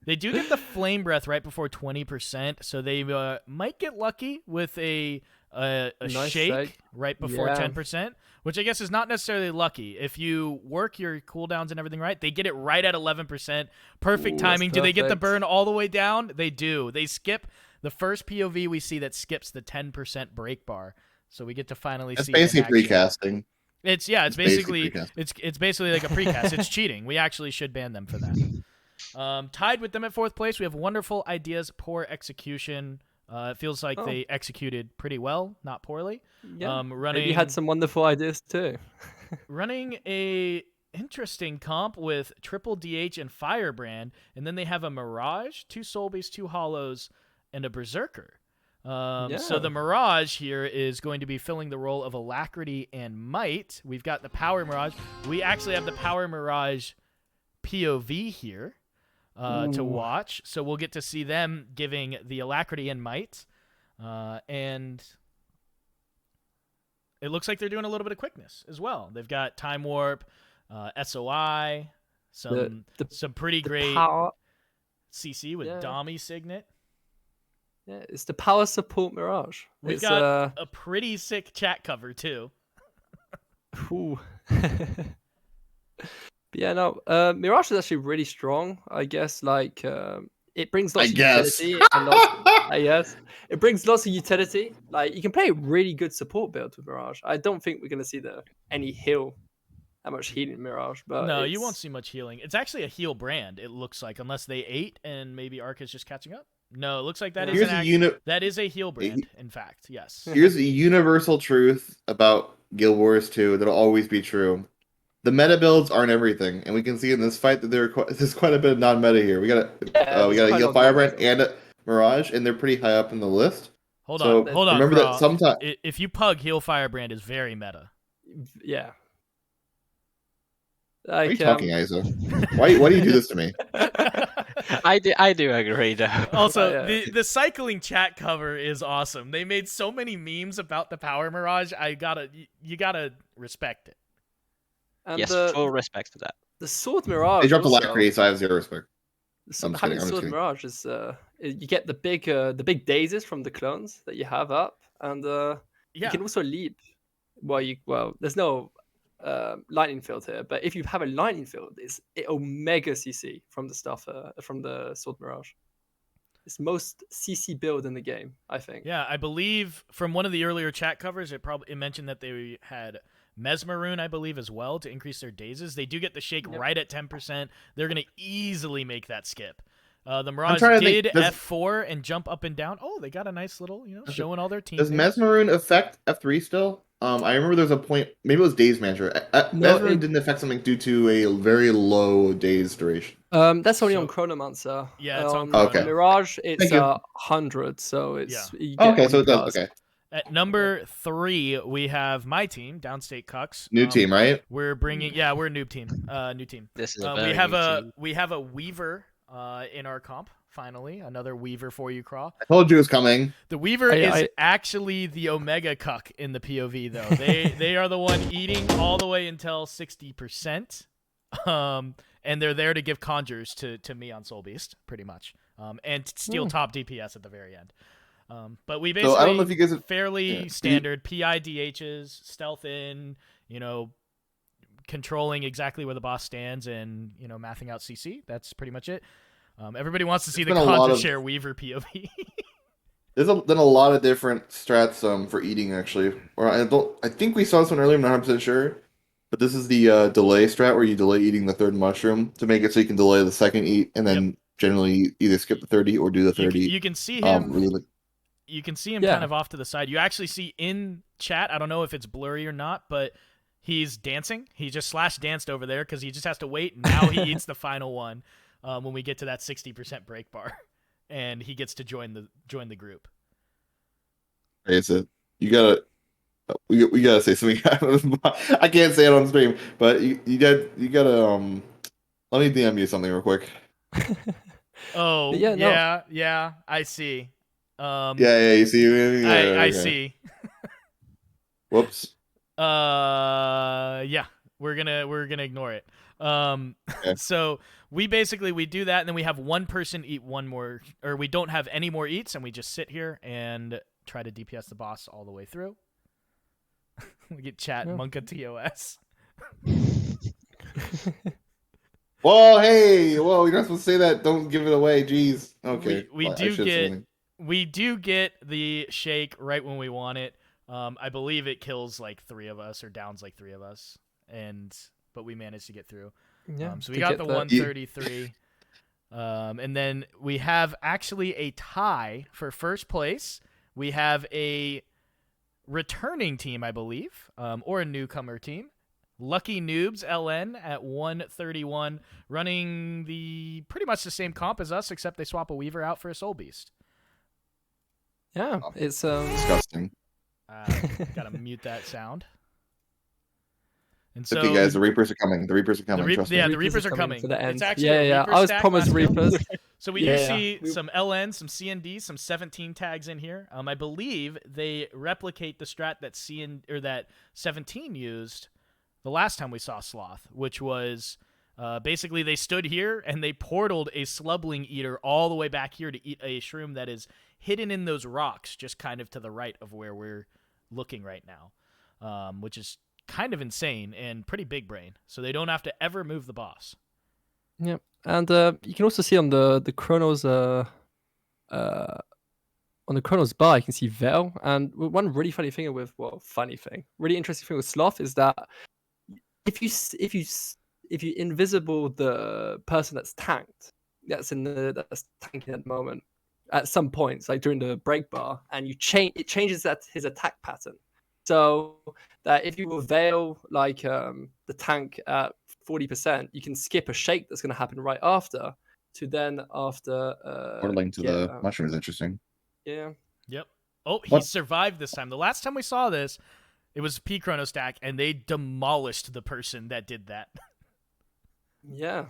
They do get the Flame Breath right before 20%, so they might get lucky with a nice shake right before 10%, which I guess is not necessarily lucky. If you work your cooldowns and everything right, they get it right at 11%. Perfect timing. Do they get the burn all the way down? They do. They skip the first POV we see that skips the 10% break bar. So we get to finally see It's basically precasting. It's basically it's basically like a precast. It's cheating. We actually should ban them for that. Tied with them at 4th place, we have Wonderful Ideas, Poor Execution. It feels like they executed pretty well, not poorly. Yeah. You had some wonderful ideas too. Running a interesting comp with triple DH and Firebrand, and then they have a Mirage, 2 Soul Beasts, 2 Hollows, and a Berserker. So the Mirage here is going to be filling the role of Alacrity and Might. We've got the Power Mirage. We actually have the Power Mirage POV here to watch. So we'll get to see them giving the Alacrity and Might. And it looks like they're doing a little bit of quickness as well. They've got Time Warp, SOI, some pretty great power CC with Dami Signet. Yeah, it's the power support Mirage. We've got a pretty sick chat cover too. Ooh. But yeah, no, Mirage is actually really strong. I guess it brings lots of utility. I guess it brings lots of utility. Like you can play a really good support build with Mirage. I don't think we're gonna see any heal. That much healing in Mirage, but no, you won't see much healing. It's actually a heal brand. It looks like, unless they ate and maybe Arc is just catching up. No, it looks like that is a heal brand. In fact, yes. Here's a universal truth about Guild Wars 2 that'll always be true. The meta builds aren't everything, and we can see in this fight that there's quite a bit of non-meta here. We got a heal Firebrand and a Mirage, and they're pretty high up in the list. Hold on. Remember that sometimes if you pug heal Firebrand is very meta. Yeah. What are you talking, Isa? Why do you do this to me? I do agree though. Also, the cycling chat cover is awesome. They made so many memes about the Power Mirage. You gotta respect it. And yes, full respect for that. The Sword Mirage. They dropped the Alacrity, so I have zero respect. Having Sword Mirage is you get the big daisies from the clones that you have up, and you can also leap. There's no lightning field here, but if you have a lightning field, it's Omega CC from the stuff from the Sword Mirage. It's most CC build in the game, I think. Yeah, I believe from one of the earlier chat covers, it mentioned that they had Mesmeroon, I believe, as well to increase their dazes. They do get the shake right at 10%. They're going to easily make that skip. The Mirage did F4 and jump up and down. Oh, they got a nice little, showing all their teams. Does Mesmeroon affect F3 still? I remember there's a point, maybe it was Daze Manager. Mesmeroon didn't affect something due to a very low daze duration. That's only on Chronomancer. Yeah, it's on Chrono. Okay. Mirage, it's 100, so it's... Yeah. Okay, so it does, okay. At number 3, we have my team, DownstateCox. New team, right? We're bringing, we're a noob team. New team. This is a very new team. We have a Weaver in our comp. Finally, another Weaver for you, Craw. I told you it was coming. The Weaver is actually the Omega Cuck in the POV, though. They are the one eating all the way until 60%. And they're there to give conjures to me on Soul Beast, pretty much. And steal top DPS at the very end. But we basically I don't know if you guys fairly standard PI DHs, stealth in, controlling exactly where the boss stands and, mathing out CC. That's pretty much it. Everybody wants to see the conjure share Weaver POV. There's been a lot of different strats for eating actually. Or I think we saw this one earlier, I'm not 100% sure. But this is the delay strat where you delay eating the third mushroom to make it so you can delay the second eat and then generally either skip the third eat or do the third eat. You can see him. You can see him kind of off to the side. You actually see in chat, I don't know if it's blurry or not, but he's dancing. He just danced over there because he just has to wait. Now he eats the final one when we get to that 60% break bar, and he gets to join the group. Okay, so you gotta we gotta say something. I can't say it on stream, but you gotta let me DM you something real quick. Oh yeah, I see. Yeah, you see. I see. Whoops. Yeah, we're gonna ignore it. Okay. So we do that, and then we have one person eat one more, or we don't have any more eats, and we just sit here and try to DPS the boss all the way through. We get chat Monka TOS. Whoa, you're not supposed to say that. Don't give it away. Jeez. Okay. We do get the shake right when we want it. I believe it kills like 3 of us or downs like 3 of us, but we managed to get through. Yeah. So we got the 133. And then we have actually a tie for first place. We have a returning team, I believe, or a newcomer team. LuckyNoobs LN at 131, running pretty much the same comp as us, except they swap a Weaver out for a Soul Beast. Yeah, it's disgusting. Gotta mute that sound. And so, okay, guys, the Reapers are coming. The Reapers are coming. Trust me. The Reapers are coming. To the end. It's actually I was promised Reapers. So we do see some LN, some CND, some 17 tags in here. I believe they replicate the strat that that 17 used the last time we saw Sloth, which was basically they stood here and they portaled a Slubling Eater all the way back here to eat a shroom that is hidden in those rocks, just kind of to the right of where we're looking right now, which is kind of insane and pretty big brain. So they don't have to ever move the boss. Yep, and you can also see on the Chronos on the Chronos bar, you can see Veil. And one really funny thing really interesting thing with Sloth is that if you invisible the person that's tanked, that's tanking at the moment, at some points, like during the break bar, and it changes his attack pattern. So that if you will veil like the tank at 40%, you can skip a shake that's going to happen right after to then after. Portaling to the mushroom is interesting. Yeah. Yep. Oh, he survived this time. The last time we saw this, it was P Chrono Stack, and they demolished the person that did that. Yeah.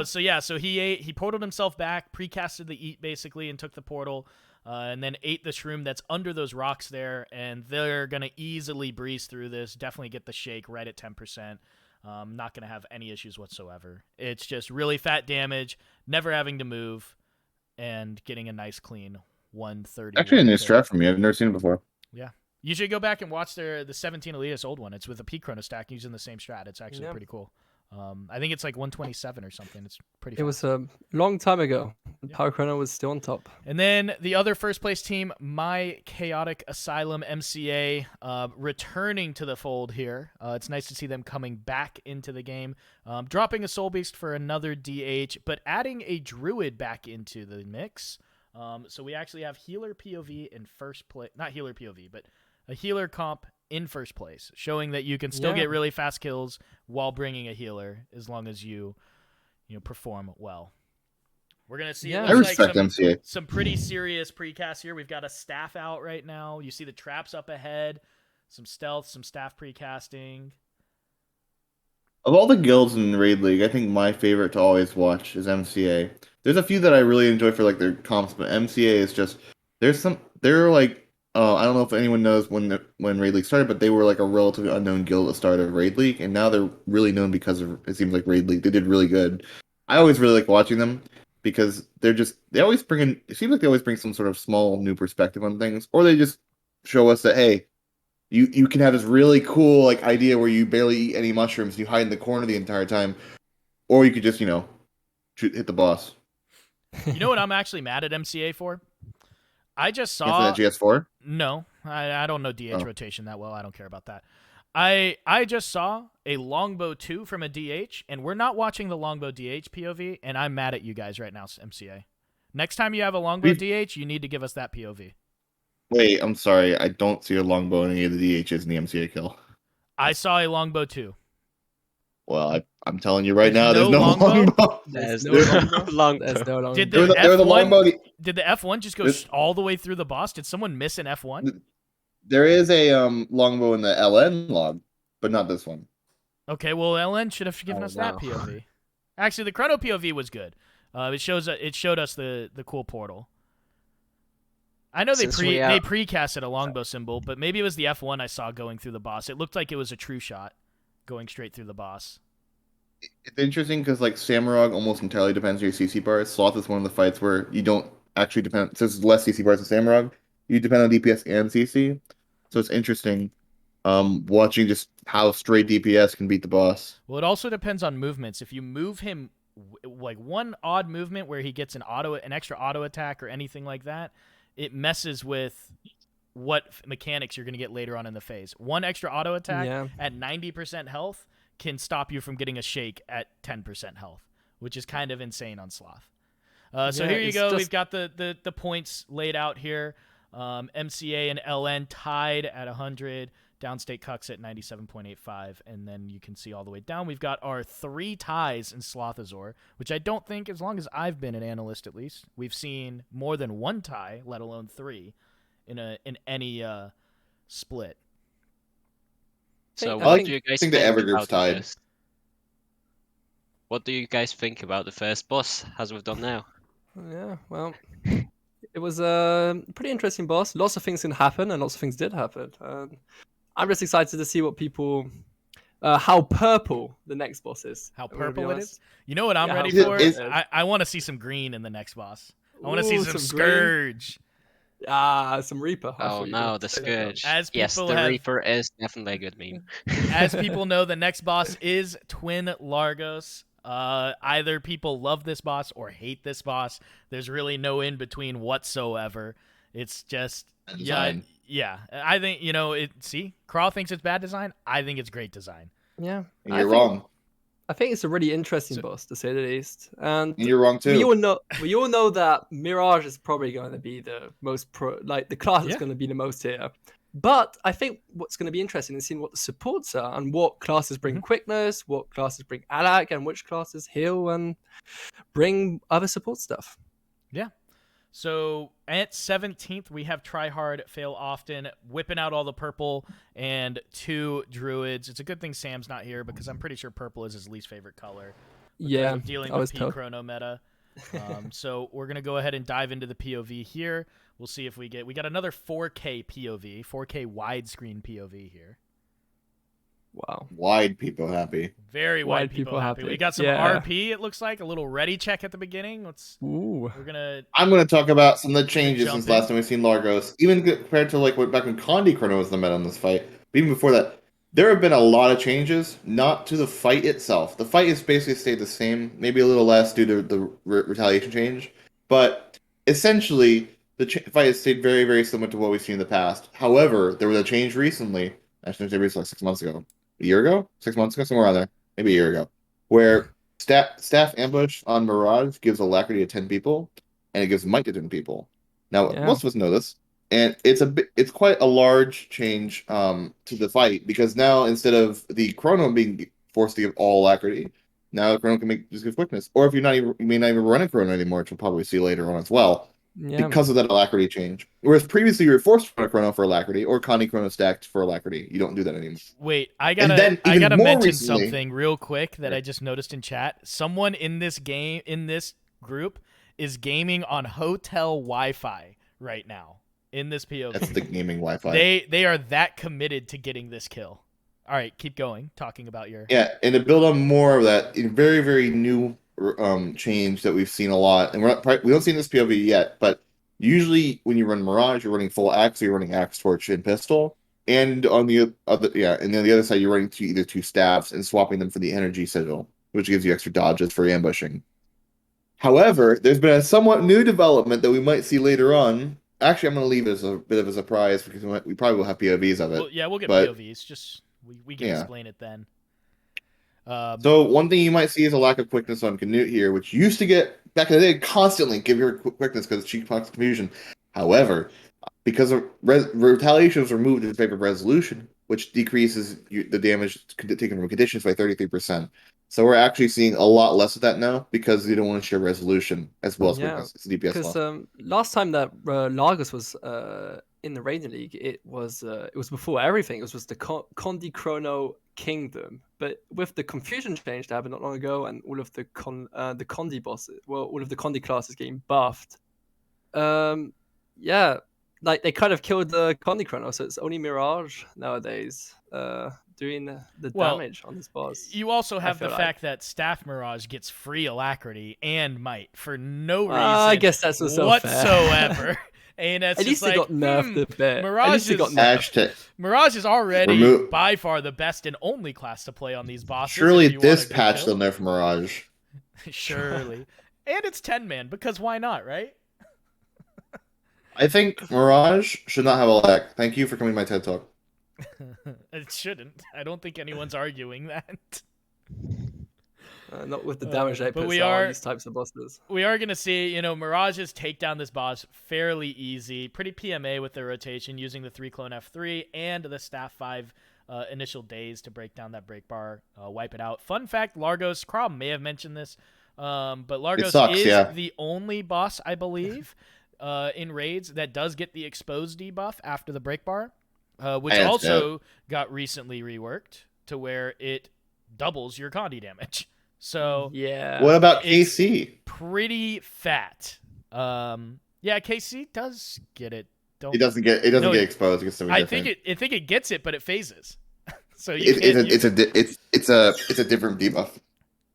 So he portaled himself back, precasted the eat basically, and took the portal, and then ate the shroom that's under those rocks there, and they're going to easily breeze through this, definitely get the shake right at 10%. Not going to have any issues whatsoever. It's just really fat damage, never having to move, and getting a nice clean 130. Actually a new strat from you. I've never seen it before. Yeah. You should go back and watch the 17 Elitist old one. It's with a P Chrono Stack using the same strat. It's actually pretty cool. I think it's like 127 or something. It's pretty fast. It was a long time ago. Power Chrono was still on top. And then the other first place team, My Chaotic Asylum MCA, returning to the fold here. It's nice to see them coming back into the game, dropping a Soul Beast for another DH, but adding a Druid back into the mix. So we actually have Healer POV in first place. Not Healer POV, but a Healer comp in first place, showing that you can still get really fast kills while bringing a healer as long as you perform well. We're going to see I respect MCA. Some pretty serious precast here. We've got a staff out right now. You see the traps up ahead, some stealth, some staff precasting. Of all the guilds in Raid League, I think my favorite to always watch is MCA. There's a few that I really enjoy for like their comps, but MCA is just they're like I don't know if anyone knows when Raid League started, but they were like a relatively unknown guild at the start of Raid League, and now they're really known because of it seems like Raid League. They did really good. I always really like watching them because they always bring in it seems like they always bring some sort of small new perspective on things, or they just show us that hey, you can have this really cool like idea where you barely eat any mushrooms, you hide in the corner the entire time, or you could just hit the boss. You know what I'm actually mad at MCA for? I just Isn't saw. that GS4? No, I don't know DH Oh. rotation that well. I don't care about that. I just saw a longbow 2 from a DH, and we're not watching the longbow DH POV, and I'm mad at you guys right now, MCA. Next time you have a longbow DH, you need to give us that POV. Wait, I'm sorry. I don't see a longbow in any of the DHs in the MCA kill. I saw a longbow 2. Well, I'm telling you right There's now, there's no no longbow. There's no no longbow. longbow. There's no longbow. Did There the was a longbow. F1? Did the F1 just go all the way through the boss? Did someone miss an F1? There is a longbow in the LN log, but not this one. Okay, well LN should have given us that wow. POV. Actually, the Chrono POV was good. It showed us the cool portal. I know they precasted a longbow symbol, but maybe it was the F1 I saw going through the boss. It looked like it was a true shot going straight through the boss. It's interesting because like Samurag almost entirely depends on your CC bars. Sloth is one of the fights where you don't actually depend. So there's less CC bars than Samurag. You depend on DPS and CC. So it's interesting watching just how straight DPS can beat the boss. Well, it also depends on movements. If you move him like one odd movement where he gets an extra auto attack or anything like that, it messes with what mechanics you're going to get later on in the phase. One extra auto attack at 90% health can stop you from getting a shake at 10% health, which is kind of insane on Sloth. So here you go. We've got the points laid out here. MCA and LN tied at 100. DownstateCox at 97.85. And then you can see all the way down, we've got our 3 ties in Slothazor, which I don't think, as long as I've been an analyst at least, we've seen more than 1 tie, let alone 3, in any split. So what do you guys think the think Evergroup's about tied. this? What do you guys think about the first boss, as we've done now? Yeah, well, it was a pretty interesting boss. Lots of things can happen, and lots of things did happen. I'm just excited to see what people, how purple the next boss is. How I'm gonna be purple it honest. is? You know what I'm ready how for? purple I want to see some green in the next boss. I want to see Ooh, some some green. Scourge. Some Reaper. I Oh thought you were no, going the to say that. Scourge. As Yes, people the have- Reaper is definitely a good meme. As people know, the next boss is Twin Largos. Either people love this boss or hate this boss. There's really no in between whatsoever. It's just Design. yeah. I think see, Crawl thinks it's bad design. I think it's great design. Yeah, And you're wrong. I think it's a really interesting boss, to say the least. And And you're wrong too. we all know that Mirage is probably going to be the most the class is going to be the most here. But I think what's going to be interesting is seeing what the supports are and what classes bring quickness, what classes bring alak, and which classes heal and bring other support stuff. Yeah. So at 17th, we have Tryhard, Fail Often, whipping out all the purple, and 2 druids. It's a good thing Sam's not here because I'm pretty sure purple is his least favorite color. Yeah, dealing I with was P tough. chrono meta. So we're gonna go ahead and dive into the POV here. We'll see if we got another 4K POV, 4K widescreen POV here. Wow. Wide people happy. Very wide people happy. We got some RP. It looks like a little ready check at the beginning. Ooh. I'm going to talk about some of the changes Jump since in. last time we've seen Largos, even compared to like back when Condi Chrono was the meta in this fight. But even before that, there have been a lot of changes, not to the fight itself. The fight has basically stayed the same, maybe a little less due to the retaliation change, but essentially the fight has stayed very, very similar to what we've seen in the past. However, there was a change recently. Actually, maybe it's like 6 months ago, a year ago, 6 months ago, somewhere around there, maybe a year ago, where staff ambush on Mirage gives alacrity to 10 people, and it gives might to 10 people. Now, most of us know this, and it's quite a large change to the fight, because now instead of the Chrono being forced to give all alacrity, now the Chrono can just give quickness. Or if you may not even run a Chrono anymore, which we'll probably see later on as well. Yeah. because of that alacrity change. Whereas previously you were forced to run a chrono for alacrity or Connie chrono stacked for alacrity. You don't do that anymore. Wait, I And then gotta even more mention recently- something real quick that I just noticed in chat. Someone in this group is gaming on hotel Wi-Fi right now in this POV. That's the gaming Wi-Fi. They are that committed to getting this kill. All right, keep going. Talking about your Yeah, and to build on more of that very, very new change that we've seen a lot, and we don't see in this POV yet, but usually when you run Mirage, you're running full axe, or you're running axe, torch, and pistol, and on the other, and then the other side you're running either two staffs and swapping them for the energy sigil, which gives you extra dodges for ambushing. However, there's been a somewhat new development that we might see later on. Actually, I'm going to leave it as a bit of a surprise because we probably will have POVs of it. Well, yeah, we'll get but- POVs. Just we can explain it then. So one thing you might see is a lack of quickness on Canute here, which used to get back in the day constantly give her quickness because she causes confusion. However, because of retaliation was removed in favor of resolution, which decreases the damage taken from conditions by 33%. So we're actually seeing a lot less of that now because you don't want to share resolution as well as quickness. It's a DPS Because law. last time that Largus was in the Raiden League, it was before everything. It was the Condi Chrono Kingdom. But with the confusion change that happened not long ago, and all of the Condi bosses, all of the Condi classes getting buffed, yeah, like they kind of killed the Condi Chrono, so it's only Mirage nowadays doing the damage on this boss. You also have the feel fact that Staff Mirage gets free alacrity and might for no reason I guess that's also whatsoever. And that's At least just they got nerfed a bit. Mirage Mirage is already by far the best and only class to play on these bosses. Surely this patch they'll nerf Mirage. Surely. And it's 10-man, because why not, right? I think Mirage should not have a lag. Thank you for coming to my TED Talk. It shouldn't. I don't think anyone's arguing that. Not with the damage they but put on these types of bosses. We are going to see, Mirages take down this boss fairly easy. Pretty PMA with their rotation, using the 3-clone F3 and the Staff 5 initial days to break down that break bar, wipe it out. Fun fact, Largos, Krom may have mentioned this, but Largos is the only boss, I believe, in raids that does get the exposed debuff after the break bar, which also got recently reworked to where it doubles your Condi damage. So yeah. What about KC? Pretty fat. Yeah, KC does get it. It doesn't get exposed. It gets I think it gets it, but it phases. So it's a different debuff.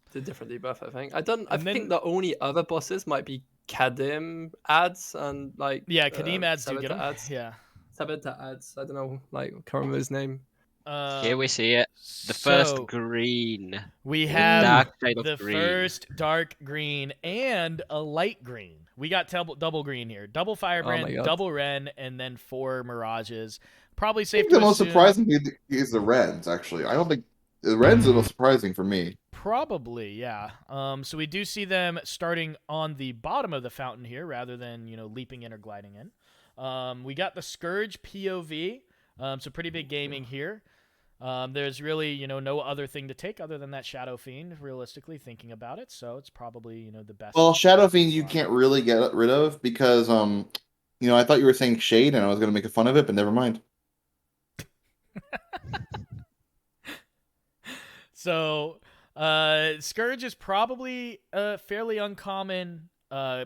It's a different debuff, I think. I think the only other bosses might be Kadim ads and Kadim ads do get them. Ads. Yeah. Sabata ads. I don't know, I can't remember his name. Here we see it. The first green. We have the first dark green and a light green. We got double green here. Double Firebrand, double Ren, and then 4 Mirages. Probably safe to assume. The most surprising is the Rens, actually. I don't think the Rens are the most surprising for me. Probably, yeah. So we do see them starting on the bottom of the fountain here rather than, leaping in or gliding in. We got the Scourge POV. So pretty big gaming here. There's really, no other thing to take other than that Shadow Fiend, realistically, thinking about it. So it's probably, the best. Well, Shadow Fiend you can't really get rid of because, I thought you were saying Shade and I was going to make fun of it, but never mind. So, Scourge is probably a fairly uncommon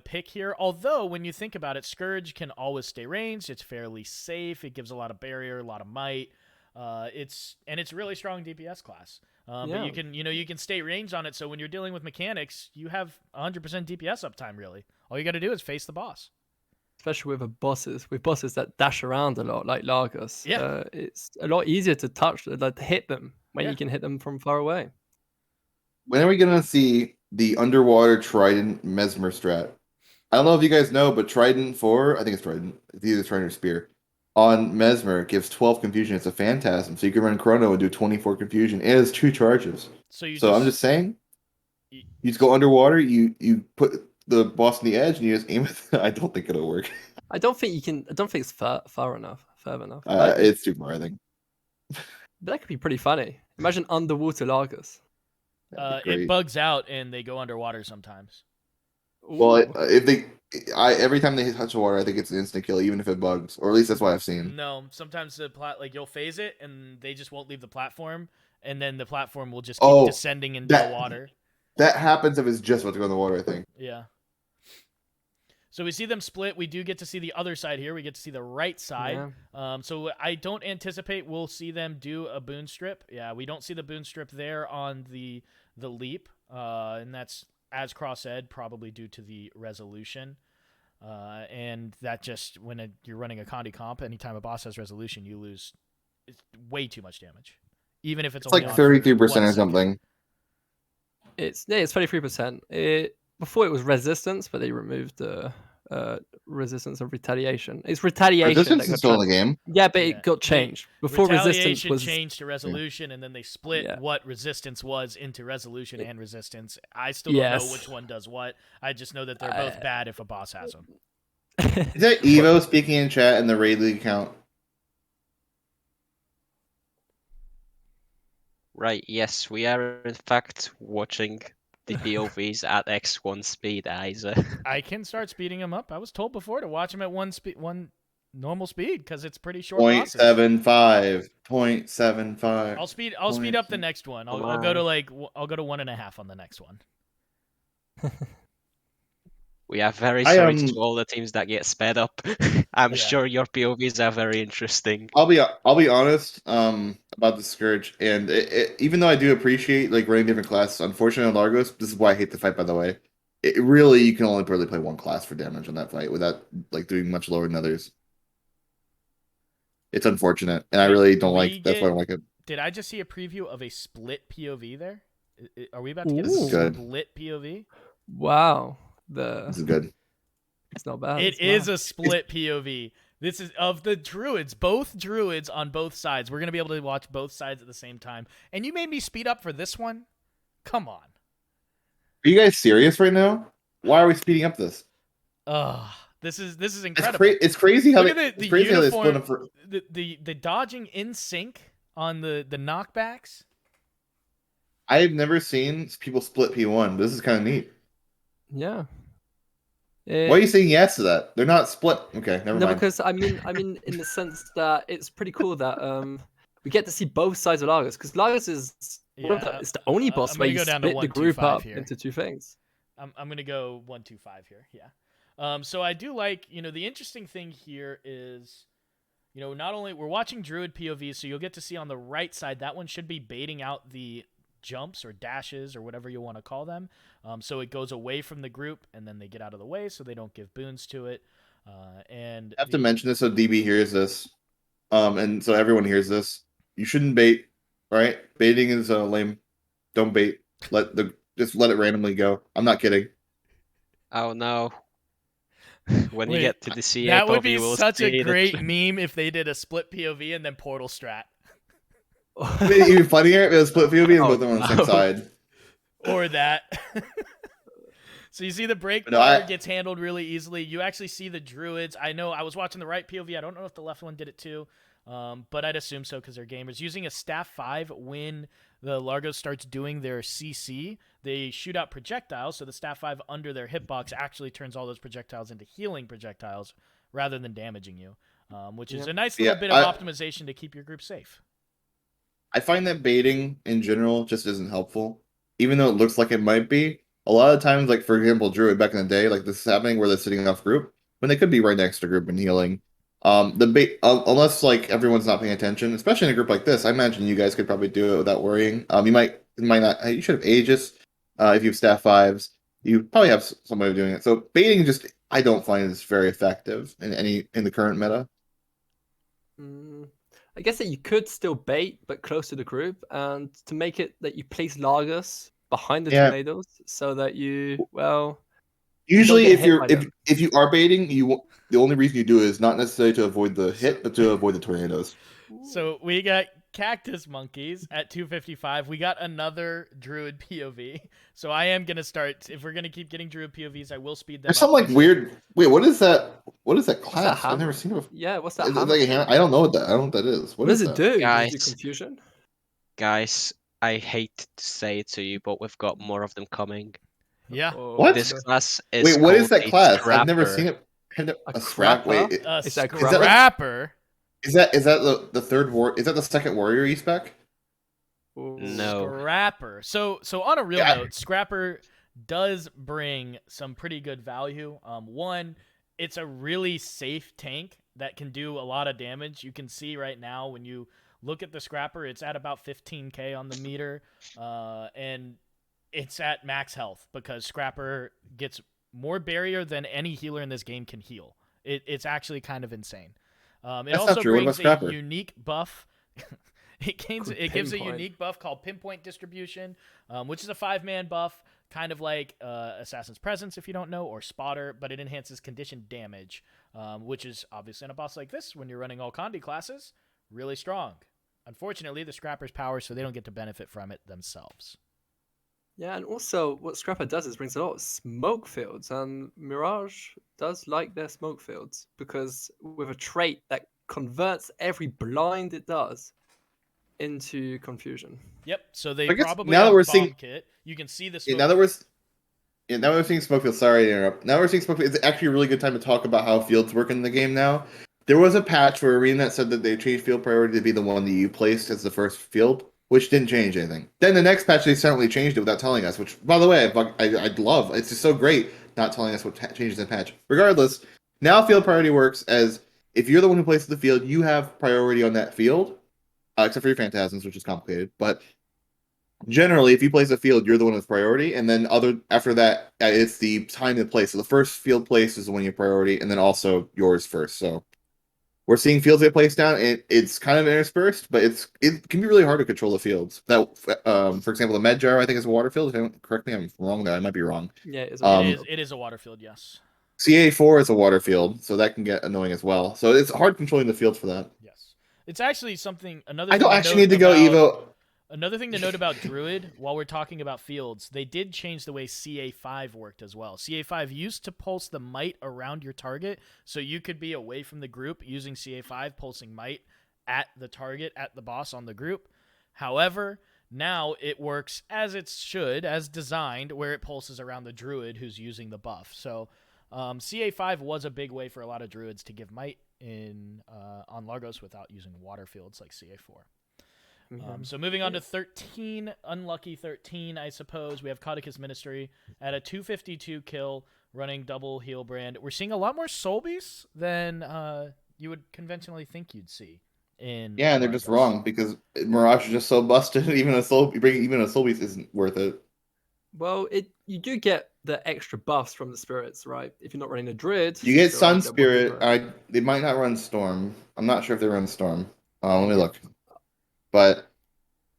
pick here. Although, when you think about it, Scourge can always stay ranged. It's fairly safe. It gives a lot of barrier, a lot of might. It's a really strong DPS class. But you can stay ranged on it. So when you're dealing with mechanics, you have 100% DPS uptime. Really, all you got to do is face the boss. Especially with bosses that dash around a lot, like Largus. Yeah, it's a lot easier to to hit them when you can hit them from far away. When are we gonna see the underwater Trident Mesmer strat? I don't know if you guys know, but Trident 4, I think it's Trident. It's either Trident or Spear. On Mesmer gives 12 confusion. It's a phantasm, so you can run Chrono and do 24 confusion. It has 2 charges. So I'm just saying, you just go underwater. You put the boss on the edge and you just aim it. I don't think it'll work. I don't think it's far enough. It's too far, I think. But that could be pretty funny. Imagine underwater Largus. It bugs out and they go underwater sometimes. Well, Ooh. if they, every time they touch the water, I think it's an instant kill, even if it bugs, or at least that's what I've seen. No, sometimes the like you'll phase it and they just won't leave the platform, and then the platform will just keep Oh, descending into the water. That happens if it's just about to go in the water, I think. Yeah. So we see them split. We do get to see the other side here. We get to see the right side. Yeah. So I don't anticipate we'll see them do a boon strip. Yeah, we don't see the boon strip there on the leap, and that's as cross-ed, probably due to the resolution. And that just, when you're running a Condi comp, anytime a boss has resolution, you lose way too much damage. Even if it's only like 33% or second. something. It's 33%. Before it was resistance, but they removed the resistance of retaliation. It's retaliation. Resistance is still in the game. Yeah, but it got changed. Before resistance was changed to resolution, and then they split what resistance was into resolution and resistance. I still don't know which one does what. I just know that they're both bad if a boss has them. Is that Evo speaking in chat in the Raid League account? Right, yes, we are in fact watching the POVs at X1 speed, Isa. I can start speeding them up. I was told before to watch them at one normal speed because it's pretty short. 0.75. 0.75. I'll speed up the next one. I'll go to 1.5 on the next one. We are very sorry to all the teams that get sped up. I'm sure your POVs are very interesting. I'll be honest about the Scourge, and even though I do appreciate like running different classes, unfortunately on Largos, this is why I hate the fight. By the way, it really you can only really play one class for damage on that fight without like doing much lower than others. It's unfortunate, and I really don't like. That's why I don't like it. Did I just see a preview of a split POV there? Are we about to get a split POV? Wow. This is good. It's not bad. It is a split POV. This is of the druids, both druids on both sides. We're going to be able to watch both sides at the same time. And you made me speed up for this one? Come on. Are you guys serious right now? Why are we speeding up this? This is incredible. It's crazy how they split them for the dodging in sync on the knockbacks. I've never seen people split P1. This is kind of neat. Yeah. Why are you saying yes to that? They're not split. Okay, never mind. No, because I mean, in the sense that it's pretty cool that we get to see both sides of Lagos, because Lagos is it's the only boss where you split the group up into two things. I'm gonna go 1-2-5 here. Yeah. So I do like, the interesting thing here is, not only we're watching Druid POV, so you'll get to see on the right side that one should be baiting out the jumps or dashes or whatever you want to call them, so it goes away from the group and then they get out of the way so they don't give boons to it. And I have to mention this so DB hears this, and so everyone hears this. You shouldn't bait, right? Baiting is lame. Don't bait. Just let it randomly go. I'm not kidding. Oh no. When you get to the CA that would be such a great meme if they did a split POV and then portal strat. Even funnier if it was split POV and both of them on the same side. Or that. So you see the break bar gets handled really easily. You actually see the druids. I know I was watching the right POV. I don't know if the left one did it too, but I'd assume so because they're gamers. Using a staff 5 when the Largos starts doing their CC, they shoot out projectiles, so the staff 5 under their hitbox actually turns all those projectiles into healing projectiles rather than damaging you, which is a nice little bit of optimization to keep your group safe. I find that baiting in general just isn't helpful, even though it looks like it might be. A lot of times, like for example, Druid back in the day, like this is happening where they're sitting off group when they could be right next to group and healing. The bait, unless like everyone's not paying attention, especially in a group like this, I imagine you guys could probably do it without worrying. You might not. You should have Aegis. If you have staff 5s, you probably have somebody doing it. So baiting just I don't find is very effective in the current meta. I guess that you could still bait, but close to the group, and to make it that you place Lagos behind the tornadoes, so that usually if you are baiting, the only reason you do it is not necessarily to avoid the hit, but to avoid the tornadoes. So we got Cactus Monkeys at 255. We got another Druid POV. So I am gonna start. If we're gonna keep getting Druid POVs, I will speed them. There's some like weird. Wait, what is that? What is that class? I've never seen it before. Yeah, what's that? I don't know what that. I don't know what that is. What does it do? Guys, does it do confusion? Guys, I hate to say it to you, but we've got more of them coming. Yeah. What? This class is Wait, what is called that a class? I've never scrapper. seen it. A A scrap. Wait, crapper? A Is that is that like- scrapper. is that the third war? Is that the second warrior you spec? No. Scrapper. So on a real Yeah. note, Scrapper does bring some pretty good value. One, it's a really safe tank that can do a lot of damage. You can see right now when you look at the Scrapper, it's at about 15k on the meter, and it's at max health because Scrapper gets more barrier than any healer in this game can heal. It's actually kind of insane. It That's also not true. What brings about a Scrapper? unique buff. It gives a Pinpoint. unique buff called Pinpoint Distribution, which is a 5-man buff, kind of like Assassin's Presence, if you don't know, or Spotter, but it enhances condition damage, which is obviously in a boss like this, when you're running all Condi classes, really strong. Unfortunately, the Scrapper's power, so they don't get to benefit from it themselves. Yeah, and also what Scrapper does is brings a lot of smoke fields, and Mirage does like their smoke fields because with a trait that converts every blind it does into confusion. Yep, so they I guess probably now that have we're bomb seeing- kit. You can see the Yeah, smoke. now we're seeing Smokefield. Sorry to interrupt. Now we're seeing Smokefield. It's actually a really good time to talk about how fields work in the game now. There was a patch where Arena that said that they changed field priority to be the one that you placed as the first field, which didn't change anything. Then the next patch, they suddenly changed it without telling us, which, by the way, I'd love. It's just so great not telling us what changes in the patch. Regardless, now field priority works as if you're the one who places the field, you have priority on that field, except for your Phantasms, which is complicated. But generally, if you place a field, you're the one with priority, and then after that, it's the time to place. So the first field place is the one you have priority, and then also yours first. So we're seeing fields get placed down. It's kind of interspersed, but it can be really hard to control the fields. That, for example, the Med Jar I think is a water field. If anyone, correct me, I'm wrong there. I might be wrong. Yeah, it is. It is a water field, yes. CA4 is a water field, so that can get annoying as well. So it's hard controlling the fields for that. Yes. It's actually something, another I thing don't to actually note need to go about- Evo. Another thing to note about Druid, while we're talking about fields, they did change the way CA5 worked as well. CA5 used to pulse the might around your target, so you could be away from the group using CA5, pulsing might at the target, at the boss on the group. However, now it works as it should, as designed, where it pulses around the Druid who's using the buff. So CA5 was a big way for a lot of Druids to give might on Largos without using water fields like CA4. So moving on to 13, unlucky 13, I suppose. We have Cactus Ministry at a 252 kill, running double heal brand. We're seeing a lot more soul beasts than you would conventionally think you'd see. And they're just wrong because Mirage is just so busted. Even a soul beast isn't worth it. Well, you do get the extra buffs from the spirits, right? If you're not running a druid, You get still Sun need the one Spirit. hero. They might not run Storm. I'm not sure if they run Storm. Let me look. But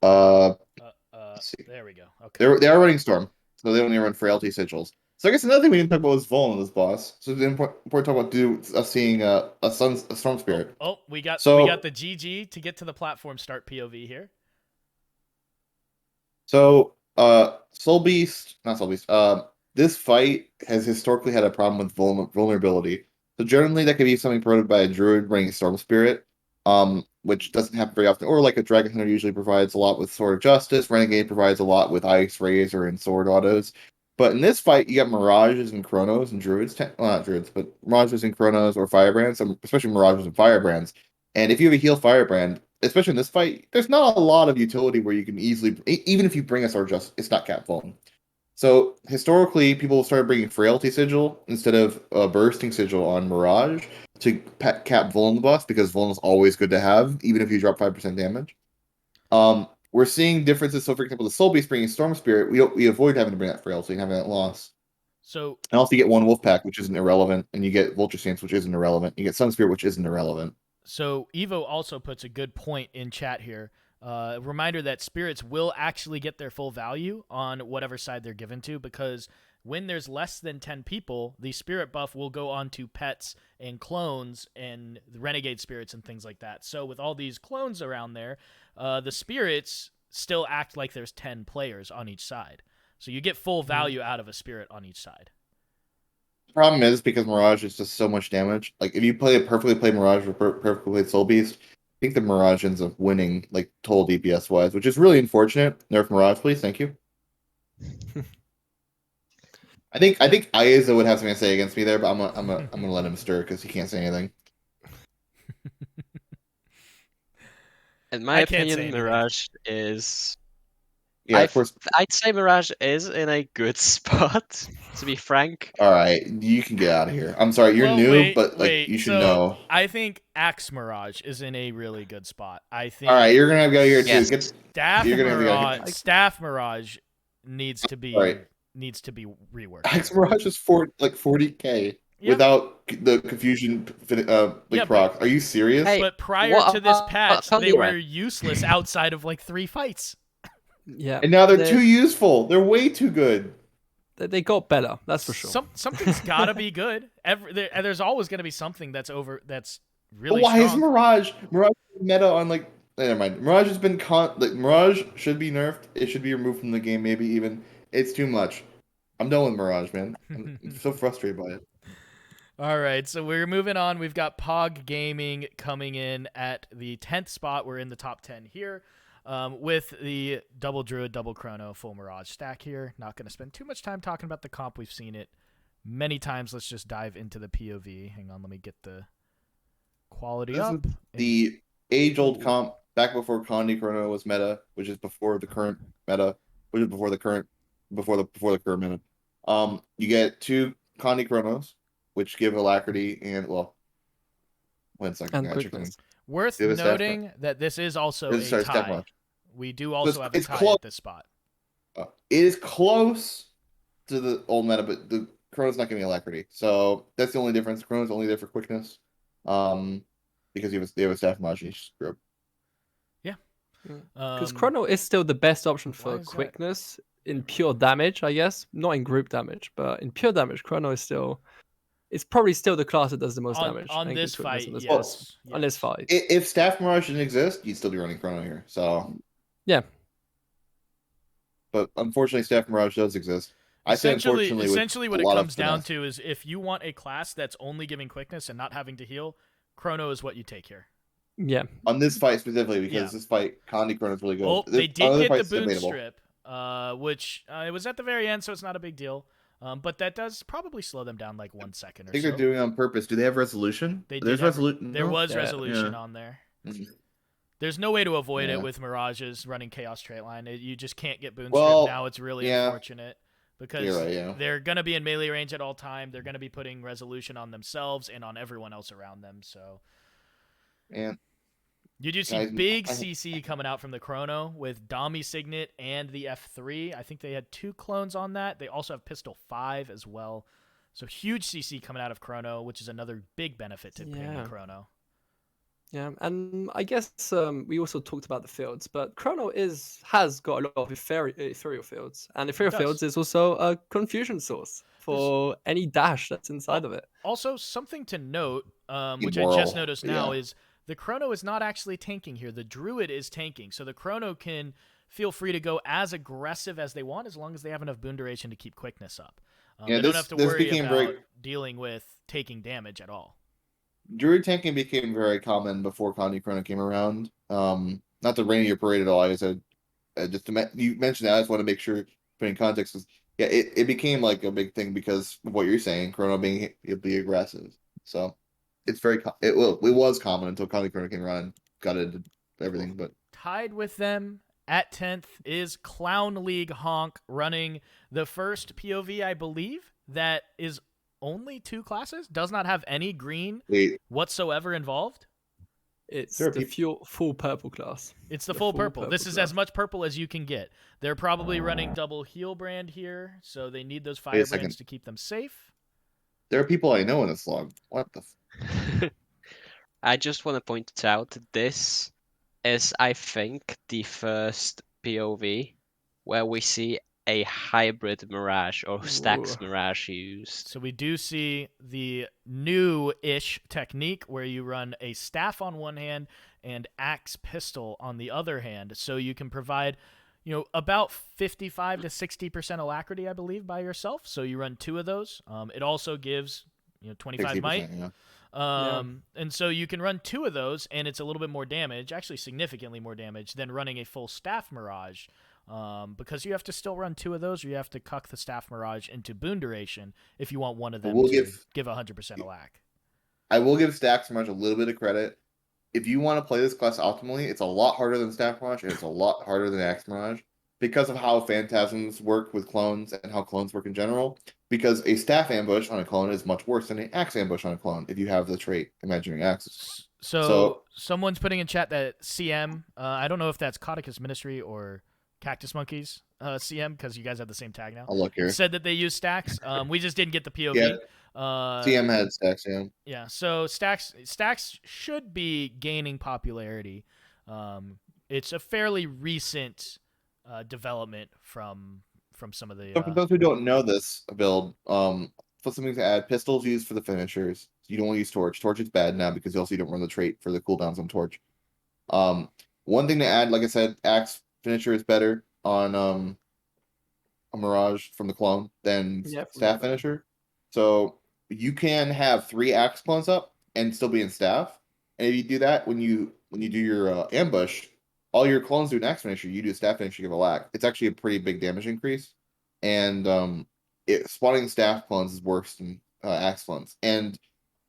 let's see. There we go. Okay. They are running Storm, so they only run Frailty Sigils. So I guess another thing we didn't talk about was Vol in this boss. So it's important to talk about seeing a Storm Spirit. Oh, we got So- the GG to get to the platform start POV here. So Soul Beast, not Soul Beast. This fight has historically had a problem with vulnerability. So generally, that could be something promoted by a Druid running Storm Spirit, which doesn't happen very often. Or like a Dragon Hunter usually provides a lot with Sword of Justice. Renegade provides a lot with Ice Razor and Sword Autos. But in this fight, you got Mirages and Chronos and Druids. Well, not Druids, but Mirages and Chronos or Firebrands, especially Mirages and Firebrands. And if you have a heal Firebrand, especially in this fight, there's not a lot of utility where you can easily, even if you bring a Sword of Justice, it's not cap vuln. So historically, people started bringing Frailty Sigil instead of Bursting Sigil on Mirage to cap vuln the boss because vuln is always good to have, even if you drop 5% damage. We're seeing differences. So, for example, the Soul Beast bringing Storm Spirit, we avoid having to bring that Frailty and having that loss. So And also, you get one Wolf Pack, which isn't irrelevant, and you get Vulture Stance, which isn't irrelevant. You get Sun Spirit, which isn't irrelevant. So Evo also puts a good point in chat here. A reminder that spirits will actually get their full value on whatever side they're given to, because when there's less than 10 people, the spirit buff will go on to pets and clones and renegade spirits and things like that. So with all these clones around there, the spirits still act like there's 10 players on each side. So you get full value out of a spirit on each side. The problem is because Mirage is just so much damage. Like if you play a perfectly played Mirage or perfectly played Soul Beast, I think the Mirage ends up winning, like total DPS wise, which is really unfortunate. Nerf Mirage, please, thank you. I think Aiza would have something to say against me there, but I'm gonna let him stir because he can't say anything. In my I can't say opinion, anything. Mirage is. Yeah, of course. I'd say Mirage is in a good spot, to be frank. All right, you can get out of here. I'm sorry, you're Well, new, wait, but like wait. you should So know. I think Axe Mirage is in a really good spot. I think All right, you're gonna go here too. Yes. You're gonna have to go here. Staff Mirage needs to be All right. reworked. Axe Mirage is 40K Yeah. without the confusion Yeah, proc. Are you serious? Hey, But prior what to this about patch, they Cormier? were useless outside of like 3 fights. Yeah. And now they're too useful. They're way too good. They got better, that's for sure. Something's got to be good. There's always going to be something that's really But why is strong. Mirage meta on like? Never mind. Mirage has been Mirage should be nerfed. It should be removed from the game. Maybe even it's too much. I'm done with Mirage, man. I'm so frustrated by it. All right, so we're moving on. We've got Pog Gaming coming in at the 10th spot. We're in the top 10 here with the double Druid, double Chrono, full Mirage stack here. Not going to spend too much time talking about the comp. We've seen it many times. Let's just dive into the POV. Hang on, let me get the quality This up. is the age-old comp back before Condi Chrono was meta, which is before the current meta, which is before the current meta. You get 2 Condi Chronos, which give alacrity and well, one second, And quickness. Worth Do a staff noting that this is also a Sorry, step tie. one. We do also have a it's tie close. at this spot. It is close to the old meta, but the Chrono's not giving alacrity, so that's the only difference. Chrono's only there for quickness, because they have a staff Mirage and each group. Because Chrono is still the best option why for is that? quickness in pure damage, I guess. Not in group damage, but in pure damage, Chrono is still. It's probably still the class that does the most damage. On and this gives quickness fight, on this yes. boss. On this fight. If staff Mirage didn't exist, you'd still be running Chrono here. So Yeah. But unfortunately, staff Mirage does exist. I say unfortunately, essentially with what a it lot comes of down finesse. to is if you want a class that's only giving quickness and not having to heal, Chrono is what you take here. Yeah. On this fight specifically, because Yeah. this fight, Condi Chrono is really good. Well, they did Other get the fights boon debatable. strip, which it was at the very end, so it's not a big deal. But that does probably slow them down like 1 second or I think so. they're doing it on purpose. Do they have resolution? They There's did have- resolution. There was Yeah. resolution Yeah. on there. Mhm. There's no way to avoid Yeah. it with Mirages running Chaos Straight Line. You just can't get boon Well, strip now. It's really yeah. unfortunate because You're right, yeah. they're going to be in melee range at all time. They're going to be putting resolution on themselves and on everyone else around them. So And you do see Guys, big I- CC coming out from the Chrono with Dami Signet and the F3. I think they had 2 clones on that. They also have Pistol 5 as well. So huge CC coming out of Chrono, which is another big benefit to putting in Chrono. Yeah, and I guess we also talked about the fields, but Chrono has got a lot of ethereal fields, and ethereal does. fields is also a confusion source for any dash that's inside of it. Also, something to note, which I Immoral, just noticed now, yeah. is the Chrono is not actually tanking here. The Druid is tanking. So the Chrono can feel free to go as aggressive as they want as long as they have enough boon duration to keep quickness up. Yeah, they don't have to this worry became about very- dealing with taking damage at all. Druid tanking became very common before Condi Chrono came around. Not to rain your parade at all. I said, you mentioned that. I just want to make sure, putting context, is yeah, it became like a big thing because of what you're saying. Chrono being aggressive, so it's it was common until Condi Chrono came around, and got into everything. But Tied with them at 10th is Clown League Honk running the first POV, I believe, that is only 2 classes, does not have any green wait, whatsoever involved. It's There are the full purple class. It's the The full full purple. This purple is class. as much purple as you can get. They're probably running double heal brand here, so they need those Wait a fire second. brands to keep them safe. there are people I know in this log. What the? I just want to point out this is, I think, the first POV where we see a hybrid Mirage or stacks Ooh. Mirage used. So we do see the new-ish technique where you run a staff on one hand and axe pistol on the other hand, so you can provide, about 55 to 60% alacrity, I believe, by yourself. So you run 2 of those. It also gives 25 might. 60%, yeah. And so you can run 2 of those, and it's a little bit more damage, actually significantly more damage than running a full staff Mirage. because you have to still run 2 of those, or you have to cuck the Staff Mirage into boon duration if you want one of them We'll to give 100% a lack. I will give Stax Mirage a little bit of credit. If you want to play this class optimally, it's a lot harder than Staff Mirage, and it's a lot harder than Axe Mirage because of how Phantasms work with clones and how clones work in general. Because a Staff Ambush on a clone is much worse than an Axe Ambush on a clone if you have the trait Imagining Axes. So someone's putting in chat that CM, I don't know if that's Cactus Ministry or Cactus Monkeys CM, because you guys have the same tag now. I'll look here. Said that they use stacks. We just didn't get the POV. Yeah. CM had Stax, yeah. Yeah, so stacks should be gaining popularity. It's a fairly recent development from some of the. So for those who don't know this build, for something to add, pistols used for the finishers. You don't want to use torch. Torch is bad now because you don't run the trait for the cooldowns on torch. One thing to add, like I said, axe finisher is better on a Mirage from the clone than staff finisher. So you can have 3 axe clones up and still be in staff. And if you do that, when you do your ambush, all your clones do an axe finisher. You do a staff finisher, you give a lack. It's actually a pretty big damage increase. And spawning staff clones is worse than axe clones. And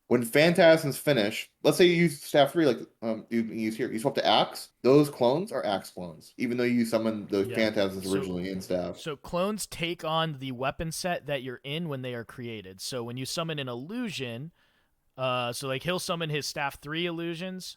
when Phantasms finish, let's say you use staff 3 like you use here, you swap to axe, those clones are axe clones, even though you summon the Phantasms originally in staff. So clones take on the weapon set that you're in when they are created. So when you summon an illusion, so like he'll summon his staff 3 illusions.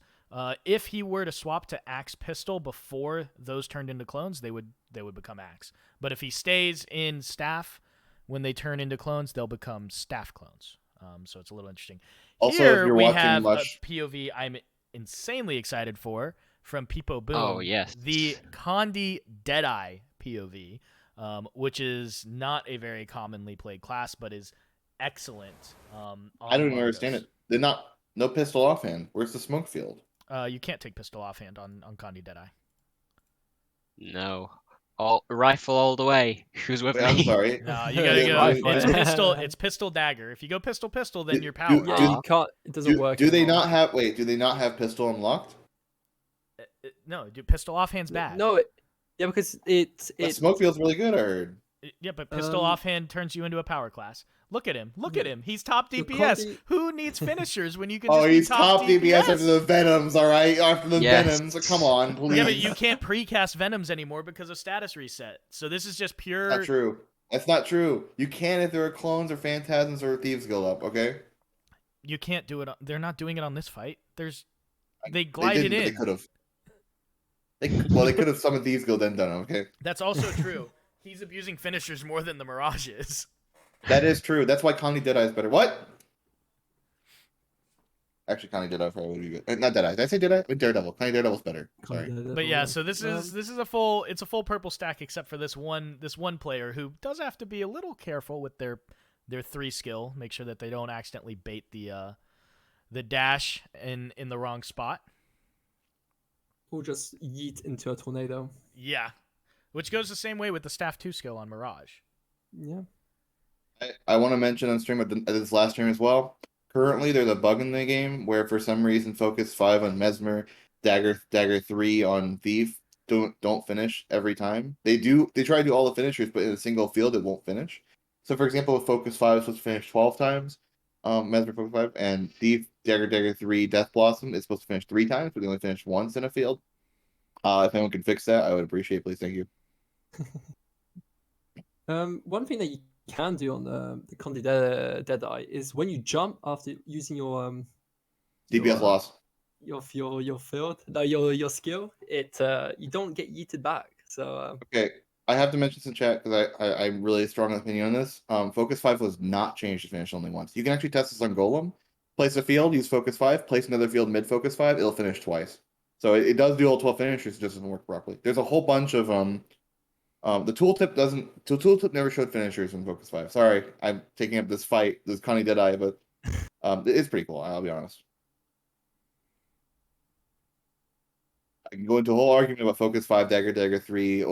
If he were to swap to axe pistol before those turned into clones, they would become axe. But if he stays in staff when they turn into clones, they'll become staff clones. So it's a little interesting. Also, Here if you're we watching have a POV I'm insanely excited for from Peepo Boom. Oh, yes. The Condi Deadeye POV, which is not a very commonly played class, but is excellent. I don't even understand it. They're not no pistol offhand. Where's the smoke field? You can't take pistol offhand on Condi Deadeye. No. Rifle all the way. Who's with me? I'm sorry. No, you gotta go. It's pistol dagger. If you go pistol, then you're powered. Yeah, you can't. It doesn't work. Do they not have? Wait, do they not have pistol unlocked? No, dude, pistol offhand's bad. No, because it's smoke field's really good. I heard. Yeah, but pistol offhand turns you into a power class. Look at him. Look at him. He's top DPS. Who needs finishers when you can just he's be top DPS after the Venoms, all right? After the Venoms. Come on, please. Yeah, but you can't precast Venoms anymore because of status reset. So this is just pure... Not true. That's not true. You can if there are clones or Phantasms or Thieves Guild up, okay? You can't do it. They're not doing it on this fight. They glided in. They could have. They could have summoned Thieves Guild and done it, okay? That's also true. He's abusing finishers more than the Mirage is. That is true. That's why Condi Deadeye is better. What? Actually, Condi Deadeye probably would be good. Not Deadeye. Did I say Deadeye? Daredevil. Condi Daredevil's better. Sorry. But yeah, so this is a full purple stack except for this one player who does have to be a little careful with their 3 skill. Make sure that they don't accidentally bait the dash in the wrong spot. Or just yeet into a tornado. Yeah. Which goes the same way with the staff 2 skill on Mirage. Yeah. I want to mention on stream at this last stream as well. Currently, there's a bug in the game where for some reason Focus 5 on Mesmer, Dagger 3 on Thief don't finish every time. They try to do all the finishers, but in a single field it won't finish. So for example, with Focus 5 is supposed to finish 12 times, Mesmer Focus 5, and Thief, Dagger 3, Death Blossom is supposed to finish 3 times, but they only finish once in a field. If anyone can fix that, I would appreciate it, please. Thank you. One thing that you can do on the Condi Deadeye is when you jump after using your DPS loss. Your field, no, your skill, you don't get yeeted back. So okay, I have to mention this in chat because I'm really strong opinion on this. Focus 5 was not changed to finish only once. You can actually test this on Golem. Place a field, use Focus 5, place another field mid Focus 5, it'll finish twice. So it does do all 12 finishers, it just doesn't work properly. There's a whole bunch of the tooltip never showed finishers in Focus 5. Sorry, I'm taking up this fight, this Condi Deadeye, but it's pretty cool, I'll be honest. I can go into a whole argument about Focus 5, Dagger 3,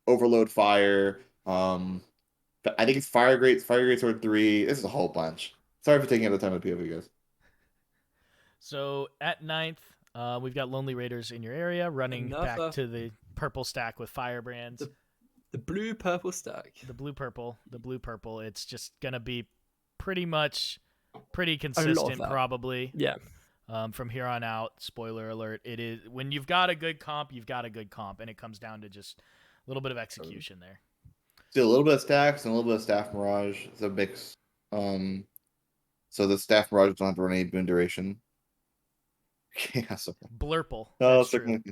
Overload Fire. I think it's Fire Great Sword 3. This is a whole bunch. Sorry for taking up the time of the POV, guys. So at 9th, we've got Lonely Raiders in your area running back to the purple stack with Firebrand. The blue-purple stack. The blue-purple. It's just gonna be pretty of consistent, that. probably. Yeah. From here on out, spoiler alert, it is when you've got a good comp, and it comes down to just a little bit of execution there. See, a little bit of stacks and a little bit of staff mirage. It's a mix. So the staff mirage don't have to run any boon duration. Yeah, so Blurple. no, That's true.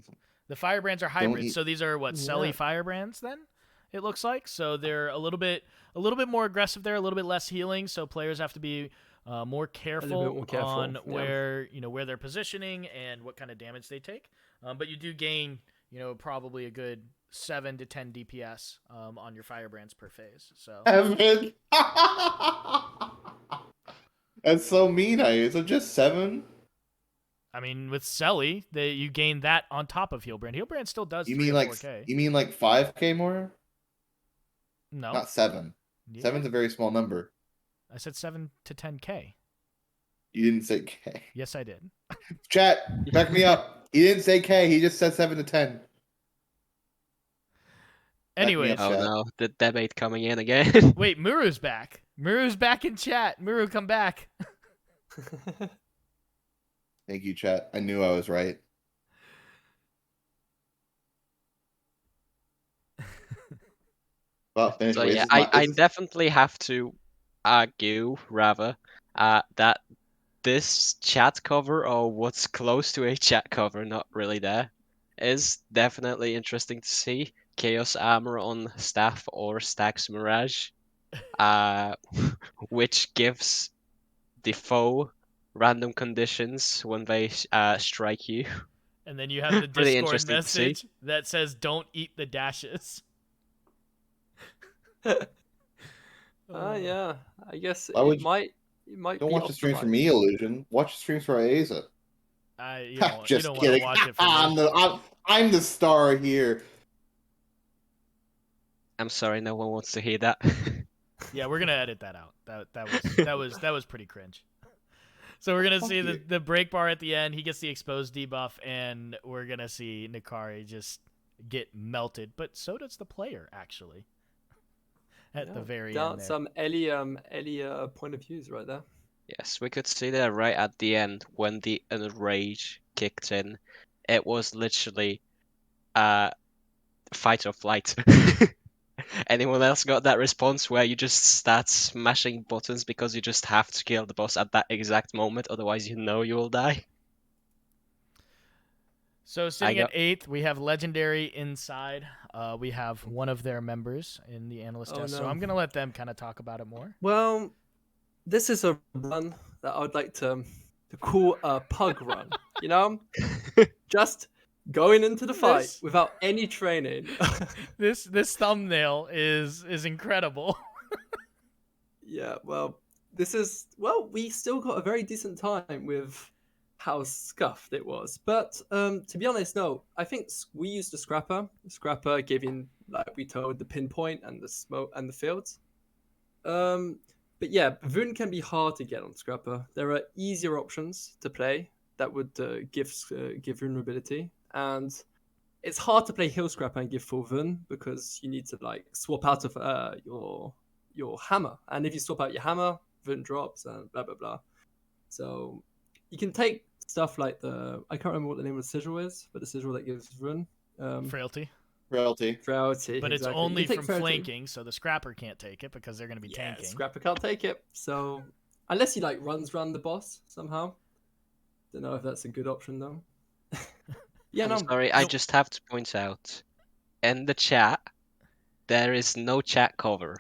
The firebrands are hybrids, so these are what Selly Yeah. firebrands. Then it looks like so they're a little bit more aggressive there, a little bit less healing. So players have to be more careful on where where they're positioning and what kind of damage they take. But you do gain probably a good 7 to 10 DPS on your firebrands per phase. So Evan. That's so mean. Is it just 7? I mean, with Selly, you gain that on top of Healbrand. Healbrand still does. You 3 mean or like 4K. you mean like 5K more? No, Not 7. Yeah. 7's a very small number. I said 7 to 10K. You didn't say K. Yes, I did. Chat, back me up. He didn't say K. He just said 7 to 10. Anyways, up. Oh no, the debate coming in again. wait, Muru's back. Muru's back in chat. Muru, come back. Thank you, chat. I knew I was right. Well, finish So ways. yeah, This is I definitely have to argue rather that this chat cover, or what's close to a chat cover, not really there, is definitely interesting to see. Chaos Armor on Staff or Stacks Mirage, which gives the foe random conditions when they strike you. And then you have the Pretty Discord interesting to see. message that says, "Don't eat the dashes." Yeah. I guess Why would it you- might Don't be watch the streams for optimized. me, Illusion. Watch the streams for Aiza. You don't Just want to kidding. watch it for me. I'm the star here. I'm sorry, no one wants to hear that. Yeah, we're gonna edit that out. That was pretty cringe. So we're gonna see the break bar at the end. He gets the exposed debuff, and we're gonna see Nikari just get melted. But so does the player, actually. At the very end. There. Some Ellie point of views right there. Yes, we could see that right at the end when the enrage kicked in. It was literally fight or flight. Anyone else got that response where you just start smashing buttons because you just have to kill the boss at that exact moment, otherwise you know you will die? So sitting at 8th, we have Legendary inside. We have one of their members in the analyst test, so I'm going to let them kind of talk about it more. Well, this is a run that I would like to call a pug run, you know? Just going into the fight without any training. This thumbnail is incredible. Yeah, well, we still got a very decent time with how scuffed it was. But to be honest, no, I think we used the Scrapper. The Scrapper giving, like we told, the pinpoint and the smoke and the fields. But yeah, Vun can be hard to get on Scrapper. There are easier options to play that would give vulnerability, and it's hard to play Hill Scrapper and give full Vun because you need to like swap out of your hammer, and if you swap out your hammer, Vun drops and blah blah blah. So you can take stuff like I can't remember what the name of the sigil is, but the sigil that gives Vun. Frailty. Frailty. But it's only from flanking, so the Scrapper can't take it because they're going to be tanking. Scrapper can't take it, so unless he like runs around the boss somehow. Don't know if that's a good option though. Sorry, I just have to point out, in the chat, there is no chat cover,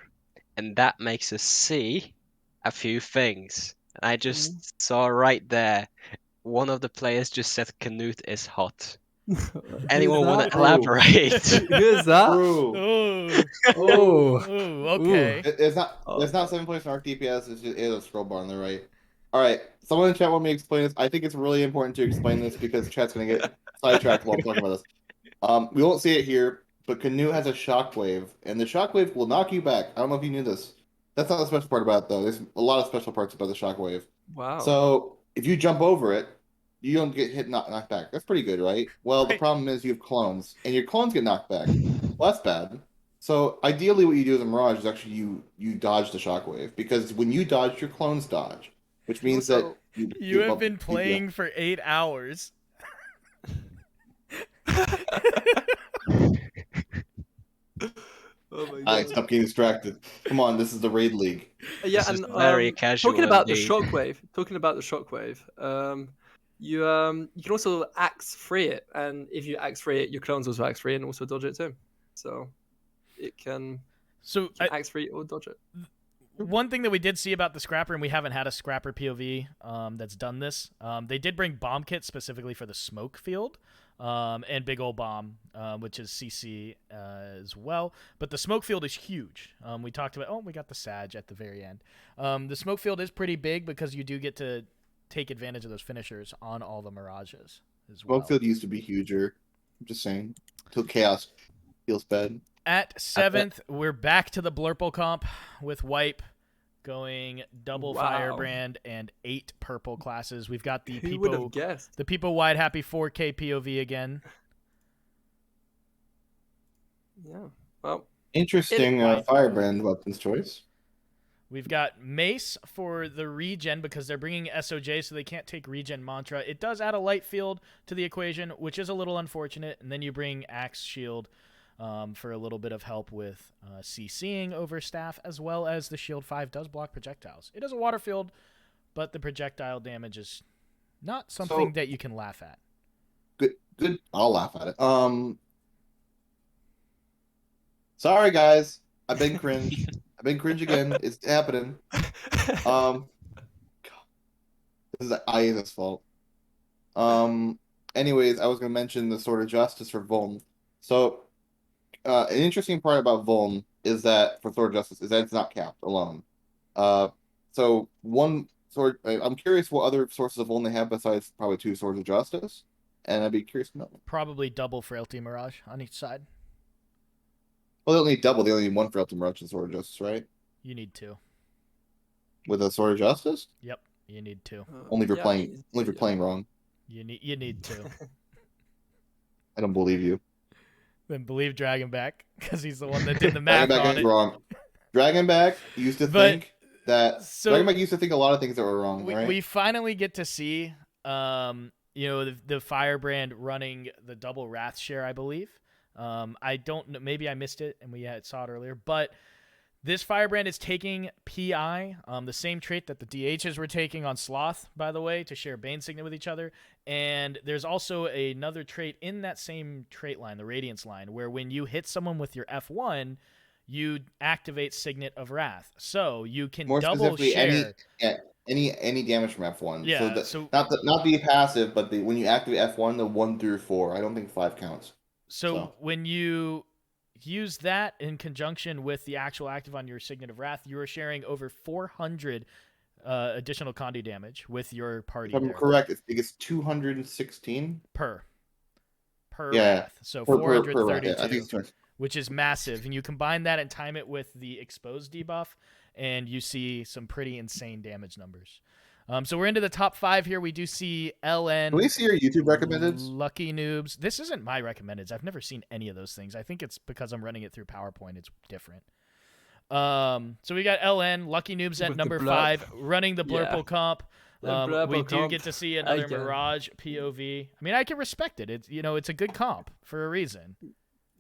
and that makes us see a few things. And I just saw right there, one of the players just said Canute is hot. Anyone want to elaborate? Who is that? Okay. It's not 7 points in arc DPS. It's a scroll bar on the right. All right, someone in chat want me to explain this. I think it's really important to explain this because chat's gonna get sidetracked while I'm talking about this. We won't see it here, but Canute has a shockwave, and the shockwave will knock you back. I don't know if you knew this. That's not the special part about it, though. There's a lot of special parts about the shockwave. Wow. So if you jump over it, you don't get knocked back. That's pretty good, right? Well, the problem is you have clones, and your clones get knocked back. Well, that's bad. So ideally, what you do as a Mirage is actually you dodge the shockwave because when you dodge, your clones dodge, which means that Also, You have bump- been playing for 8 hours. oh my I god. stop getting distracted. Come on, this is the raid league. Yeah, This is and very casual talking about indeed. talking about the shockwave, you can also axe free it, and if you axe free it, your clones also axe free and also dodge it too. So it can, So axe free or dodge it. one thing that we did see about the Scrapper, and we haven't had a Scrapper POV that's done this, they did bring bomb kits specifically for the smoke field and Big Ol' Bomb, which is CC as well. But the smoke field is huge. We talked about, we got the Sag at the very end. The smoke field is pretty big because you do get to take advantage of those finishers on all the Mirages as well. Smokefield used to be huger. I'm just saying. Till Chaos feels bad. At 7th, we're back to the Blurple comp with Wipe going double Wow. Firebrand and 8 purple classes. We've got the Who would people have guessed? the people wide happy 4K POV again. Yeah. Well, Interesting Firebrand weapons choice. We've got Mace for the regen because they're bringing SOJ, so they can't take regen mantra. It does add a light field to the equation, which is a little unfortunate. And then you bring Axe Shield for a little bit of help with CCing over staff, as well as the Shield 5 does block projectiles. It is a water field, but the projectile damage is not something that you can laugh at. Good. I'll laugh at it. Sorry guys, I've been cringe. I've been cringe again. It's happening. This is Aya's fault. Anyways, I was gonna mention the Sword of Justice for Vuln. So, an interesting part about Vuln is that for Sword of Justice is that it's not capped alone. So one sword. I'm curious what other sources of Vuln they have besides probably 2 Swords of Justice, and I'd be curious to know. Probably double Frailty Mirage on each side. Well, they don't need double. They only need 1 Frailty Mirage and Sword of Justice, right? You need 2. With a Sword of Justice, Yep, you need 2. only if you're playing. Only if you're playing wrong. You need 2. I don't believe you. Then believe Dragonback because he's the one that did the math Dragonback on is it. wrong. Dragonback used to But- think that Dragonback used to think a lot of things that were wrong, right? We finally get to see, the Firebrand running the double Wrath share, I believe. I don't know. Maybe I missed it and we saw it earlier, but this Firebrand is taking PI, the same trait that the DHs were taking on Sloth, by the way, to share Bane Signet with each other. And there's also another trait in that same trait line, the Radiance line, where when you hit someone with your F1, you activate Signet of Wrath. So you can More double specifically, share. any damage from F1. Yeah, So not the passive, but when you activate F1, the 1 through 4. I don't think 5 counts. So when you use that in conjunction with the actual active on your Signet of Wrath, you are sharing over 400 additional Condi damage with your party. If I'm correct, I think it's 216 per Yeah, Wrath. So per 432, Wrath. Yeah, I think it's 200. which is massive. And you combine that and time it with the exposed debuff, and you see some pretty insane damage numbers. So we're into the top 5 here. We do see LN. Can we see your YouTube recommended? LuckyNoobs. This isn't my recommendeds. I've never seen any of those things. I think it's because I'm running it through PowerPoint. It's different. So we got LN, LuckyNoobs at With number the 5, running the Blurple comp. The Blurple We do comp. get to see another Again. Mirage POV. I mean, I can respect it. It's a good comp for a reason.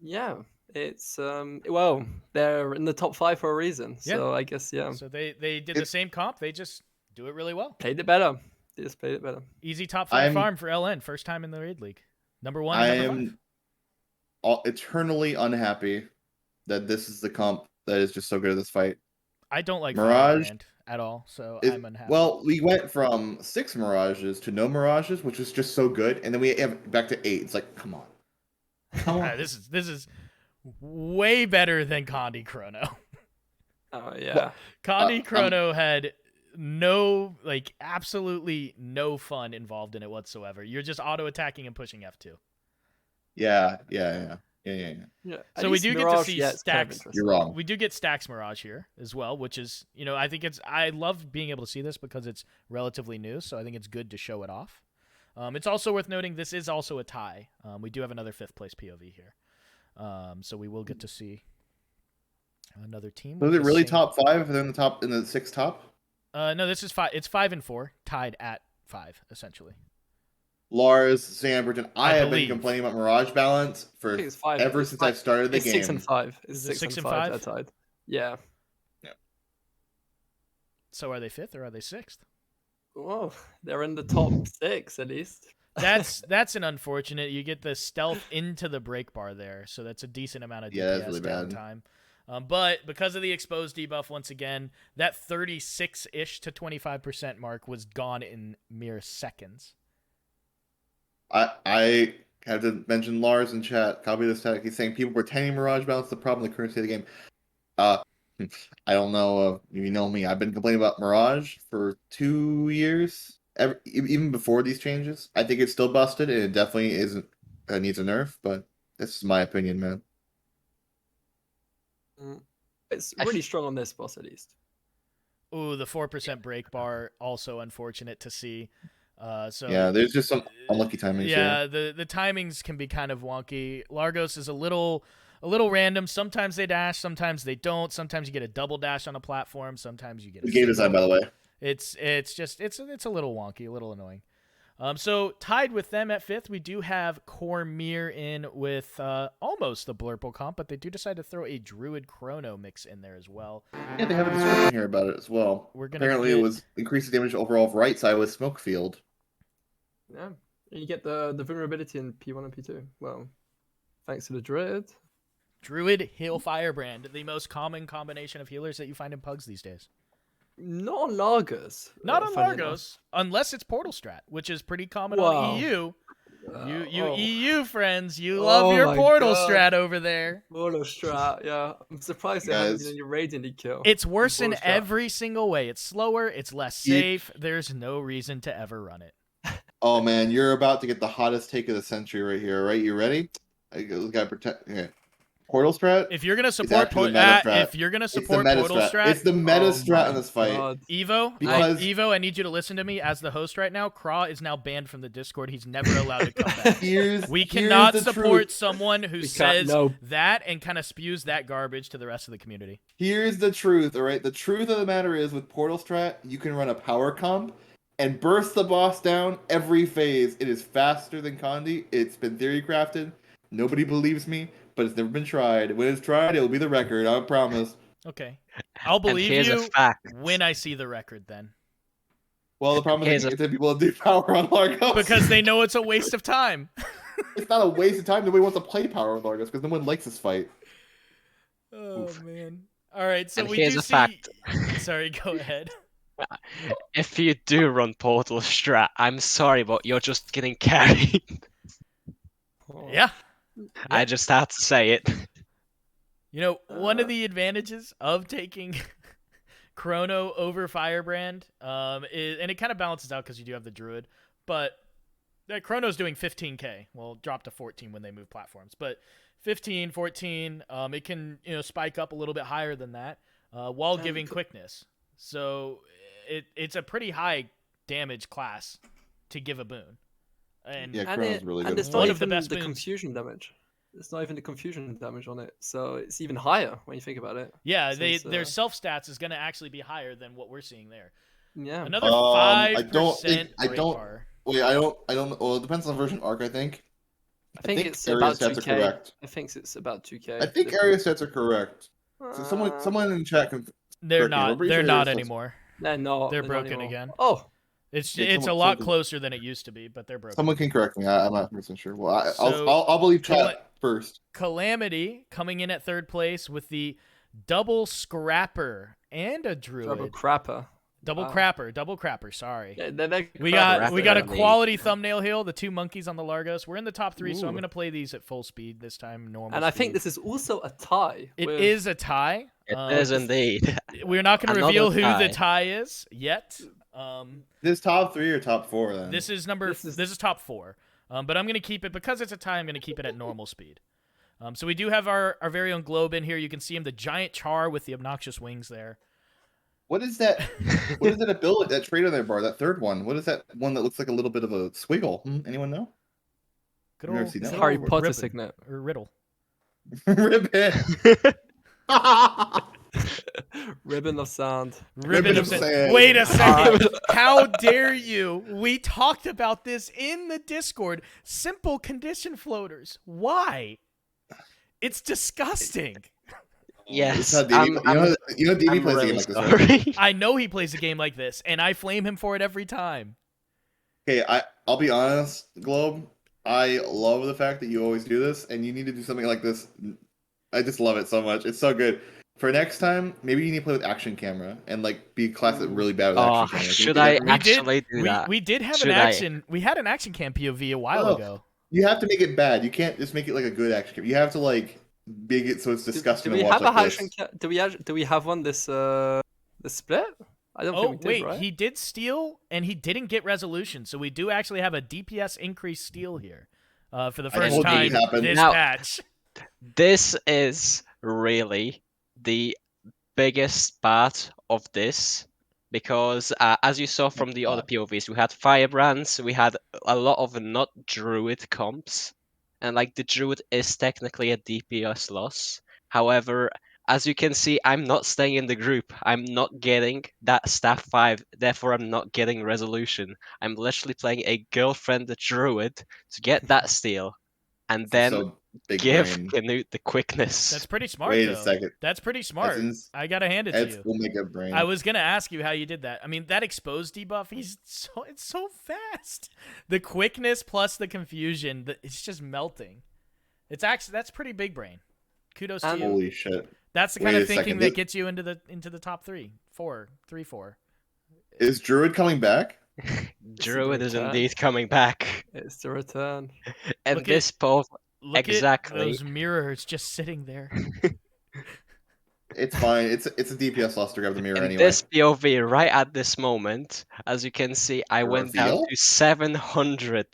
Yeah, it's well, they're in the top 5 for a reason. So I guess So they did the same comp. They just do it really well. played it better. They just played it better. Easy top 5 farm for LN. First time in the raid league. Number 1 I and number 5. am eternally unhappy that this is the comp that is just so good at this fight. I don't like Mirage Firebrand at all, so It- I'm unhappy. Well, we went from 6 Mirages to no Mirages, which was just so good, and then we have back to 8. It's like, come on. Come on. This is way better than Condi Chrono. Oh yeah. Condi Chrono had absolutely no fun involved in it whatsoever. You're just auto attacking and pushing F2. Yeah. Yeah. So we do get to see it's kind of stacks. interesting. You're wrong. We do get Stacks Mirage here as well, which is, I think I love being able to see this because it's relatively new, so I think it's good to show it off. It's also worth noting this is also a tie. We do have another 5th place POV here. So we will get to see Another team. Was with it the really same- top 5 if they're in the 6 top? No, this is 5. It's 5 and 4, tied at 5 essentially. Lars, Sandbridge, I have believe. been complaining about Mirage balance I for think it's 5. ever It's since 5. I've started the It's game. 6 and 5. It's Is it 6 and 5? They're tied. Yeah. So are they 5th or are they 6th? Well, they're in the top 6 at least. That's an unfortunate. You get the stealth into the break bar there, so that's a decent amount of DPS Yeah, that's really bad. downtime. But because of the exposed debuff, once again, that 36-ish to 25% mark was gone in mere seconds. I have to mention Lars in chat. Copy this tag. He's saying people pretending Mirage balance is the problem in the current state of the game. I don't know. You know me. I've been complaining about Mirage for 2 years. Even before these changes, I think it's still busted, and it definitely isn't needs a nerf. But this is my opinion, man. It's really strong on this boss at least. Ooh, the 4% break bar, also unfortunate to see. So Yeah, there's just some unlucky timings Yeah, here. the timings can be kind of wonky. Largos is a little random. Sometimes they dash, sometimes they don't. Sometimes you get a double dash on a platform. Sometimes you get a The game design, by the way. It's a little wonky, a little annoying. So tied with them at 5th, we do have Cormier in with almost the Blurple comp, but they do decide to throw a Druid Chrono mix in there as well. Yeah, they have a description here about it as well. Apparently, it was increases damage overall of right side with Smoke Field. Yeah, and you get the vulnerability in P1 and P2. Well, thanks to the Druid. Druid Heal Firebrand, the most common combination of healers that you find in Pugs these days. Not on Largos. Not on funny Largos, unless it's Portal Strat, which is pretty common Wow. on EU. You oh. EU friends, you love Oh your my Portal God. Strat over there. Portal Strat, yeah. I'm surprised they haven't been in your Radiant League kill. It's worse in Portal Strat. every single way. It's slower, it's less safe. There's no reason to ever run it. Oh man, you're about to get the hottest take of the century right here. Right, you ready? I gotta protect. Okay. Portal Strat. If you're gonna support actually the meta strat. if you're gonna It's the support meta Portal strat. Strat, It's the meta Oh strat my in this fight. God. Because- I need you to listen to me as the host right now. Craw is now banned from the Discord. He's never allowed to come back. We cannot here's the support truth. someone who We says can't- no. that and kind of spews that garbage to the rest of the community. Here's the truth, all right? The truth of the matter is with Portal Strat, you can run a power comp and burst the boss down every phase. It is faster than Condi. It's been theory crafted. Nobody believes me, but it's never been tried. When it's tried, it'll be the record, I promise. Okay, I'll believe and here's you a fact. when I see the record then. Well, the problem is Here's I get people to do power on Largos. Because they know it's a waste of time. It's not a waste of time. Nobody wants to play power with Largos because no one likes this fight. Oh man. All right, so And we here's do a see. fact. Sorry, go ahead. If you do run Portal Strat, I'm sorry, but you're just getting carried. Oh. Yeah. I just had to say it. You know, one of the advantages of taking Chrono over Firebrand, is, and it kind of balances out because you do have the Druid, but that Chrono's doing 15k. Well, drop to 14 when they move platforms, but 15, 14, it can spike up a little bit higher than that while giving quickness. So it's a pretty high damage class to give a boon. And Yeah, Chrono's really good. it's One not of the even best the boons. confusion damage. It's not even the confusion damage on it, so it's even higher when you think about it. yeah, So their self stats is going to actually be higher than what we're seeing there. Yeah. Another I 5% don't think- I break don't- bar. Wait, I don't. Well, it depends on the version arc, I think. I think it's area about stats 2k. are correct. I think it's about 2k. I think area stats are correct. So someone in chat can. They're correct me. I'm not. pretty They're sure not area stats- anime. They're not. They're not broken anymore. again. Oh, It's Yeah, a someone- lot someone- closer than it used to be, but they're broken. Someone can correct me. I'm not 100% sure. Well, So, I'll believe Cala- chat first. Calamity coming in at 3rd place with the double scrapper and a druid. double crapper. Double Wow. crapper. Sorry. Yeah, they're We crapper. got a Rapper. quality thumbnail hill. The 2 monkeys on the Largos. We're in the top 3, so I'm Ooh. gonna play these at full speed this time. Normal. And I think speed. this is also a tie. It with- is a tie. It is indeed. We're not gonna Another reveal who the tie. tie is yet. This top 3 or top 4 then? This is this is top 4. But I'm gonna keep it because it's a tie. I'm gonna keep it at normal speed. So we do have our very own globe in here. You can see him, the giant char with the obnoxious wings there. What is that? What is that ability? That trait on their bar? That third one? What is that one that looks like a little bit of a squiggle? Anyone know? Good I've never old, seen that good one Harry old Potter ribbon, signet. or riddle. Ribbon. Ribbon of sand. Ribbon of sand. sand. Wait a second. How dare you? We talked about this in the Discord. Simple condition floaters. Why? It's disgusting. Yes, It's how DB, you know DB I'm plays a game really like this, right? sorry. I know he plays a game like this, and I flame him for it every time. Okay, I'll be honest, Globe. I love the fact that you always do this, and you need to do something like this. I just love it so much. It's so good. For next time, maybe you need to play with action camera and like be classed really bad with Oh, action camera. should I We actually do that? We did have Should an I? action. We had an action cam POV a while Oh. ago. You have to make it bad. You can't just make it like a good action camera. You have to like big it so it's disgusting Do we to watch have a like action this. do we have one this split? I don't Oh think we did, wait, right? he did steal, and he didn't get resolution. So we do actually have a DPS increase steal here, for the I first told you time it happened. this Now- patch. This is really the biggest part of this because, as you saw from the other POVs, we had firebrands, we had a lot of not druid comps, and like the druid is technically a DPS loss. However, as you can see, I'm not staying in the group. I'm not getting that staff 5, therefore I'm not getting resolution. I'm literally playing a girlfriend druid to get that steal, and then So big give brain. Canute the quickness. That's pretty smart. Wait though. a second. That's pretty smart. I gotta hand it to That's you. will make a brain. I was gonna ask you how you did that. I mean, that exposed debuff, it's so fast. The quickness plus the confusion, it's just melting. That's pretty big brain. Kudos to you. Holy shit. That's the Wait kind a of thinking second, that gets you into the top 3, 4. Is Druid coming back? Druid is return. indeed coming back. It's the return. And Look this at- POV, Look Exactly. at those mirrors just sitting there. It's fine. It's a DPS loss to grab the mirror in anyway. this POV, right at this moment, as you can see, I The went down reveal? to 700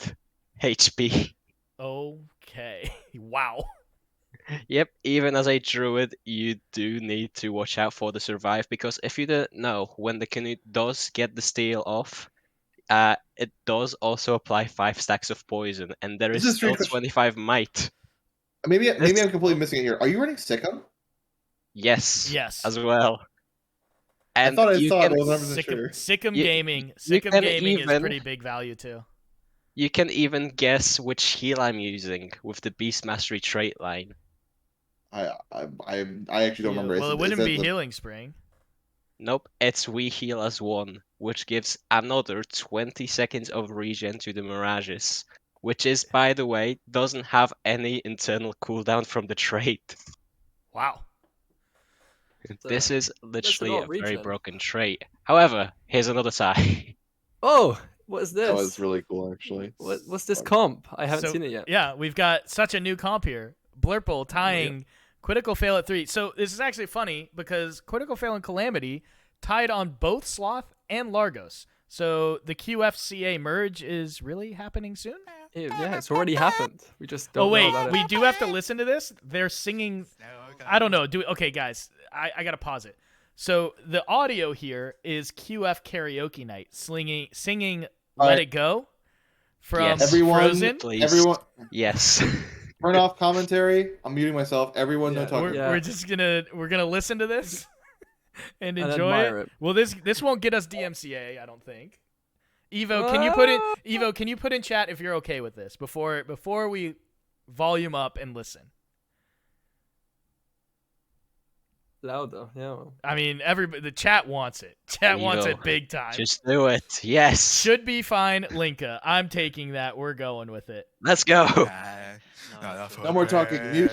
HP. Okay. Wow. Yep, even as a druid, you do need to watch out for the survive, because if you don't know, when the Canute does get the steal off, it does also apply 5 stacks of poison, and there This is is still strange. 25 might. Maybe I'm completely missing it here. Are you running Sikkim? Yes. Yes. As well. And I you saw it, can, but I wasn't sure. Sikkim You- Gaming. you Sikkim can Gaming is even- pretty big value too. you can even guess which heal I'm using with the Beast Mastery trait line. I actually don't remember. Well, Is it wouldn't that be the- Healing Spring. Nope, it's we heal as one, which gives another 20 seconds of regen to the Mirages, which is, by the way, doesn't have any internal cooldown from the trait. Wow. This is literally lot a of very regen. broken trait. However, here's another tie. Oh, what is this? That was really cool, actually. What's this comp? I haven't So, seen it yet. Yeah, we've got such a new comp here. Blurple tying Critical Fail at 3. So this is actually funny because Critical Fail and Calamity tied on both Sloth and Largos. So the QFCA merge is really happening soon? Yeah, it's already happened. We just don't Oh wait, know about we it. do have to listen to this. They're singing. I don't know. Okay, guys, I gotta pause it. So the audio here is QF karaoke night, singing "Let Alright. It Go" from Yes. Everyone, Frozen. Please. everyone, Yes. turn off commentary. I'm muting myself. Everyone, Yeah, no talking. Yeah. We're gonna listen to this and And enjoy admire it. it. Well, this won't get us DMCA, I don't think. Evo, can you put in chat if you're okay with this before we volume up and listen? Louder, yeah. I mean, the chat wants it. Chat wants Evo, it big time. Just do it. Yes. Should be fine, Linka. I'm taking that. We're going with it. Let's go. No more talking. Mute.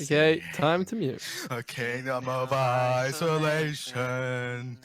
Okay, time to mute. A kingdom of isolation.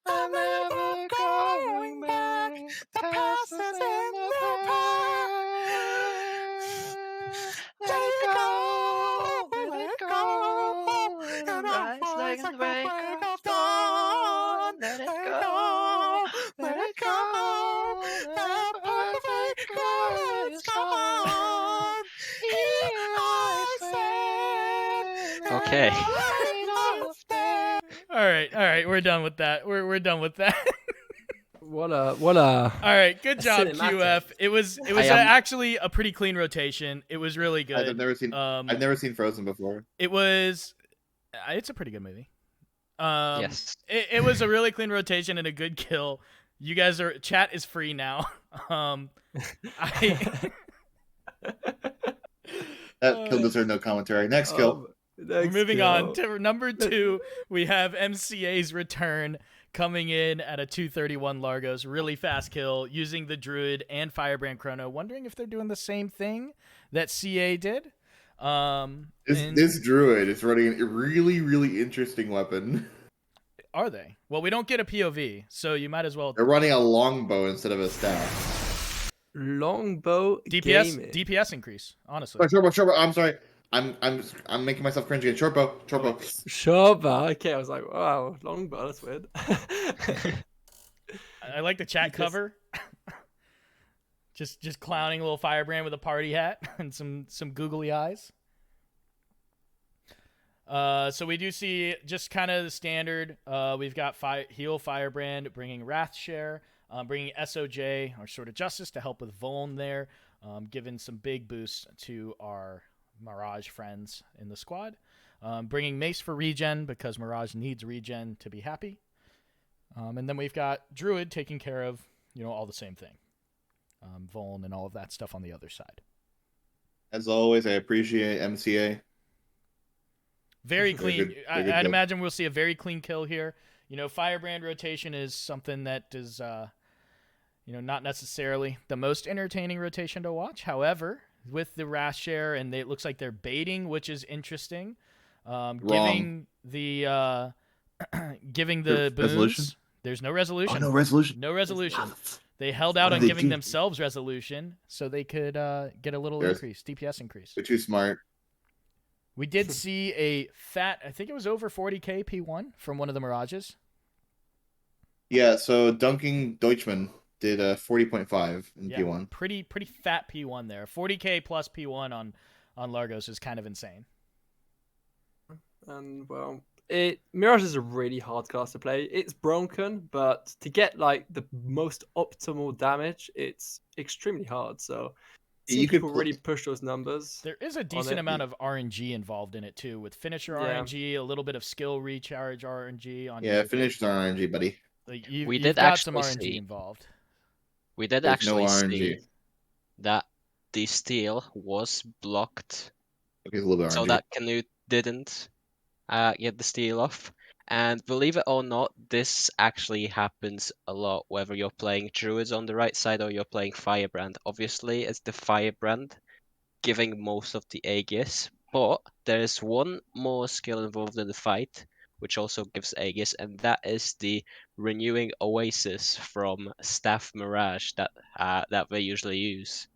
I'm never going back. The past is in the past. Let it go, let it go. And rise like the break of dawn. Let it go, let it go. The perfect girl is gone. Here I stand. Okay. All right, we're done with that. We're done with that. What a All right, good A job, cinematic. QF. It was actually a pretty clean rotation. It was really good. I've never seen Frozen before. It was. It's a pretty good movie. Yes. It was a really clean rotation and a good kill. You guys are chat is free now. That kill deserved no commentary. Next kill. We're moving on to number 2. We have MCA's return coming in at a 231 Largos. Really fast kill using the Druid and Firebrand Chrono. Wondering if they're doing the same thing that CA did. This Druid is running a really, really interesting weapon. Are they? Well, we don't get a POV, so you might as well. They're running a longbow instead of a staff. Longbow DPS gaming. DPS increase. Honestly. Oh, short bow. I'm sorry. I'm making myself cringe again. Short bow. Short bow. Okay, I was like, wow, longbow. That's weird. I like the chat cover. just clowning a little Firebrand with a party hat and some googly eyes. So we do see just kind of the standard. We've got heal Firebrand, bringing Wrath Share, bringing SOJ, or Sword of Justice, to help with Vuln there, giving some big boosts to our Mirage friends in the squad. Bringing Mace for regen, because Mirage needs regen to be happy. And then we've got Druid taking care of, all the same thing. Vuln and all of that stuff on the other side. As always, I appreciate MCA. Very clean. Very good I'd kill. imagine we'll see a very clean kill here. Firebrand rotation is something that is, not necessarily the most entertaining rotation to watch. However, with the Wrath Share, and it looks like they're baiting, which is interesting. Giving the boons. Resolution? There's no resolution. Oh, no resolution. No resolution. They held out on giving themselves resolution so they could get a little increase, DPS increase. They're too smart. We did see a fat, I think it was over 40k P1 from one of the Mirages. Yeah, so Dunking Deutschman did a 40.5 in P1. Pretty fat P1 there. 40k plus P1 on Largos is kind of insane. And well, Mirage is a really hard class to play. It's broken, but to get the most optimal damage, it's extremely hard. So You could people really push those numbers. There is a decent amount of RNG involved in it too, with finisher RNG, a little bit of skill recharge RNG on. Yeah, finishers are RNG, buddy. You've got some RNG involved. We did There's actually no see RNG. that the steal was blocked, Okay, it's a little bit RNG. so that Canute didn't get the steal off. And believe it or not, this actually happens a lot, whether you're playing Druids on the right side or you're playing Firebrand. Obviously, it's the Firebrand giving most of the Aegis, but there's one more skill involved in the fight, which also gives Aegis, and that is the Renewing Oasis from Staff Mirage that they usually use.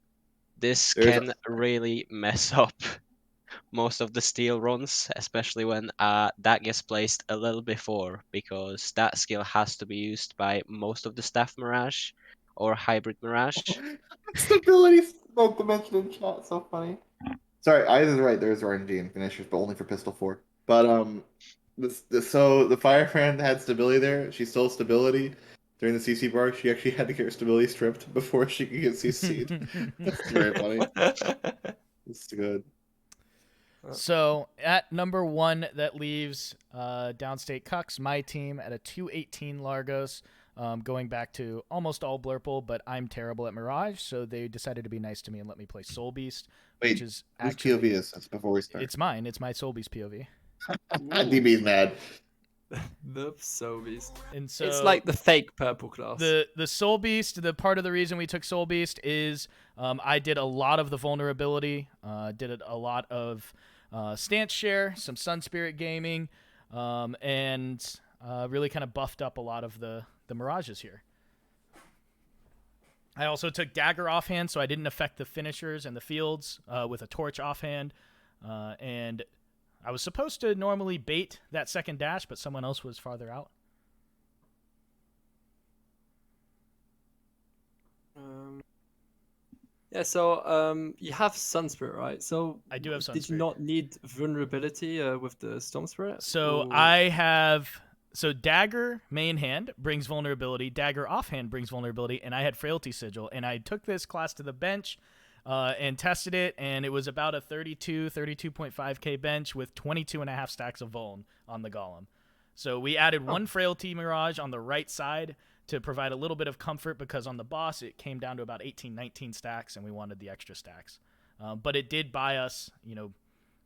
This can really mess up most of the steal runs, especially when that gets placed a little before, because that skill has to be used by most of the Staff Mirage or Hybrid Mirage. Stability smoke dimension in chat, so funny. Sorry, I was right. There's RNG in finishers, but only for Pistol 4. But so the Firebrand had stability there. She stole stability during the CC bar. She actually had to get her stability stripped before she could get CC'd. That's very funny. It's good. So at number 1, that leaves DownstateCox, my team, at a 218 Largos, going back to almost all Blurple, but I'm terrible at Mirage, so they decided to be nice to me and let me play Soul Beast. Wait, which is whose actually, POV is this before we start? It's mine. It's my Soul Beast POV. DB's mad. The Soul Beast. And so It's like the fake purple class. The Soul Beast, the part of the reason we took Soul Beast is I did a lot of the vulnerability, did a lot of stance share, some Sun Spirit gaming, and really kind of buffed up a lot of the Mirages here. I also took Dagger offhand, so I didn't affect the finishers and the fields with a Torch offhand. And I was supposed to normally bait that second dash, but someone else was farther out. Yeah, so you have Sun Spirit, right? So I do have Sun Did you Spirit. not need vulnerability with the Storm Spirit? So Or- I have... So Dagger main hand brings vulnerability, Dagger offhand brings vulnerability, and I had Frailty Sigil. And I took this class to the bench and tested it, and it was about a 32.5k bench with 22.5 stacks of Vuln on the Golem. So we added one Frailty Mirage on the right side to provide a little bit of comfort, because on the boss it came down to about 19 stacks, and we wanted the extra stacks. But it did buy us,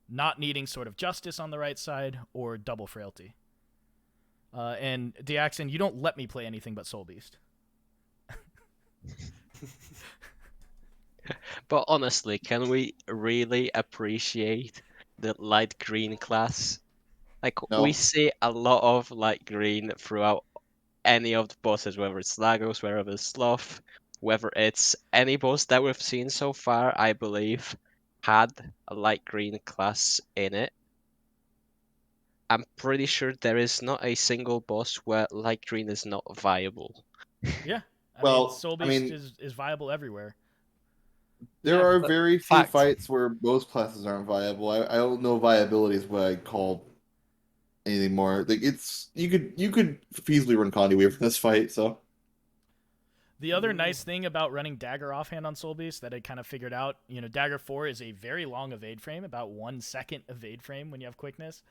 not needing sort of Justice on the right side or double Frailty. And Diaxon, you don't let me play anything but Soul Beast. But honestly, can we really appreciate the light green class? Like, No. we see a lot of light green throughout any of the bosses, whether it's Lagos, whether it's Sloth, whether it's any boss that we've seen so far, I believe, had a light green class in it. I'm pretty sure there is not a single boss where light green is not viable. Yeah. Well, Soul I Beast mean- is viable everywhere. There Yeah, are but very few fact. fights where most classes aren't viable. I don't know viability is what I call anything more. Like, it's you could feasibly run Condi Weaver for this fight. So The other nice thing about running Dagger offhand on Soul Beast that I kind of figured out, Dagger 4 is a very long evade frame, about 1 second evade frame when you have quickness.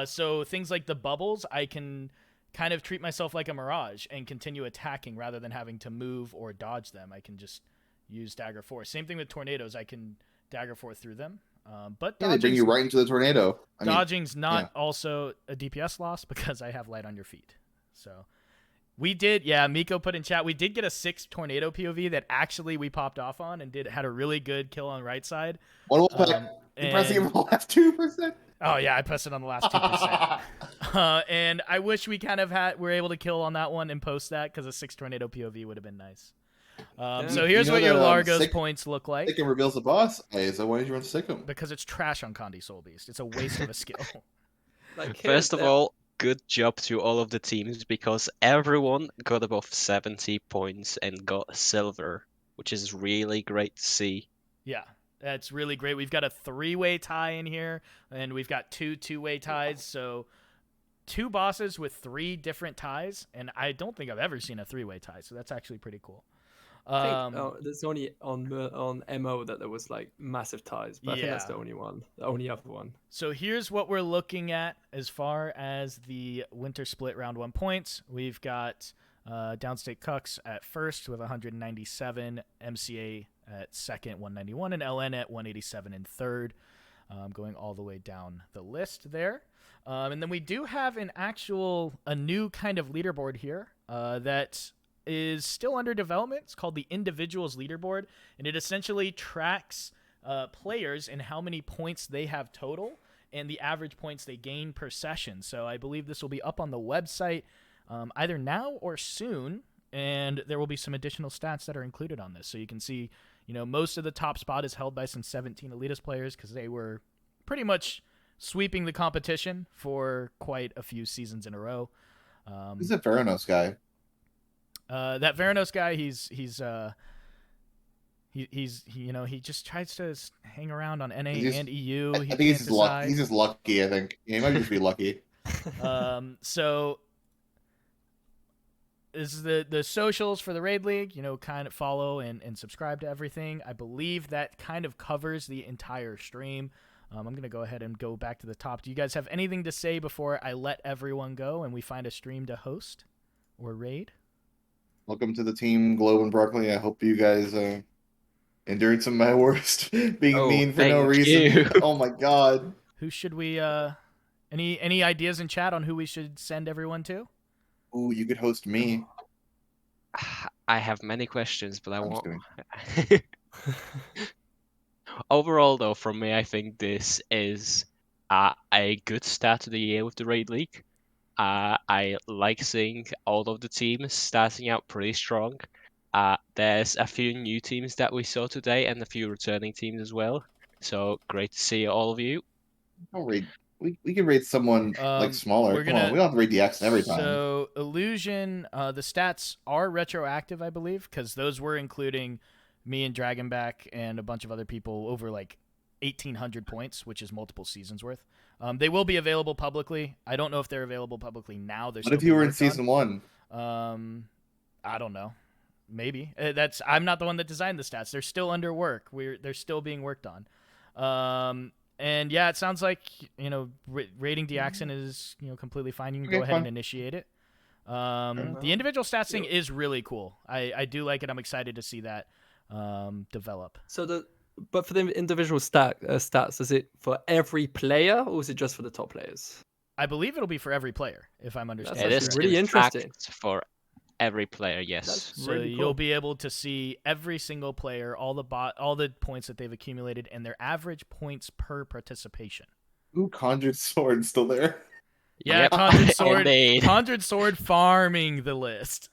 So things like the bubbles, I can kind of treat myself like a Mirage and continue attacking rather than having to move or dodge them. I can just use Dagger 4. Same thing with tornadoes. I can Dagger 4 through them. But yeah, they bring you right into the tornado. I mean, dodging's not also a DPS loss because I have light on your feet. So we did, Miko put in chat, we did get a 6 tornado POV that actually we popped off on and had a really good kill on right side. one will pressing it for the last 2%. Oh yeah, I pressed it on the last 2%. And I wish we kind of were able to kill on that one and post that, because a 6 tornado POV would have been nice. So here's what your Largo's points look like. Sikkim reveals the boss. Hey, so why did you run Sikkim? Because it's trash on Condi Soul Beast. It's a waste of a skill. Like, First of all, good job to all of the teams, because everyone got above 70 points and got silver, which is really great to see. Yeah, that's really great. We've got a 3-way tie in here, and we've got 2 2-way ties. So 2 bosses with 3 different ties, and I don't think I've ever seen a 3-way tie. So that's actually pretty cool. I think there's only on MO that there was like massive ties, but I think that's the only one, the only other one. So here's what we're looking at as far as the Winter Split Round 1 points. We've got DownstateCox at first with 197, MCA at second, 191, and LN at 187 in third, going all the way down the list there. And then we do have a new kind of leaderboard here that is still under development. It's called the Individuals Leaderboard, and it essentially tracks players and how many points they have total and the average points they gain per session. So I believe this will be up on the website either now or soon, and there will be some additional stats that are included on this. So you can see, most of the top spot is held by some 17 Elitist players, because they were pretty much sweeping the competition for quite a few seasons in a row. Who's the Veranos guy? That Veranos guy, he just tries to hang around on NA and EU. I think he's just lucky. He's just lucky. I think he might just be lucky. So this is the socials for the Raid League. Kind of follow and subscribe to everything. I believe that kind of covers the entire stream. I'm gonna go ahead and go back to the top. Do you guys have anything to say before I let everyone go and we find a stream to host or raid? Welcome to the team, Globe and Broccoli. I hope you guys endured some of my worst, being mean for no reason. Oh my god. Who should we? Any ideas in chat on who we should send everyone to? Ooh, you could host me. I have many questions, but I I'm won't. just Overall, though, from me, I think this is a good start to the year with the Raid League. I like seeing all of the teams starting out pretty strong. There's a few new teams that we saw today and a few returning teams as well. So great to see all of you. Don't raid. We can raid someone like smaller. we're Come on, gonna- we don't have to raid the X every time. So Illusion, the stats are retroactive, I believe, because those were including me and Dragonback and a bunch of other people over like 1,800 points, which is multiple seasons worth. They will be available publicly. I don't know if they're available publicly now. What if you were in season 1? I don't know. Maybe I'm not the one that designed the stats. They're still under work. They're still being worked on. And yeah, it sounds like rating Deaxon is completely fine. You can go ahead and initiate it. The individual stats thing is really cool. I do like it. I'm excited to see that develop. But for the individual stats, is it for every player or is it just for the top players? I believe it'll be for every player, if I'm understanding. It is correctly. Really in interesting. fact for every player, yes. That's So really you'll cool. be able to see every single player, all the points that they've accumulated, and their average points per participation. Ooh, Conjured Sword still there. Yeah, Yep. Conjured Sword. Indeed. Conjured Sword farming the list.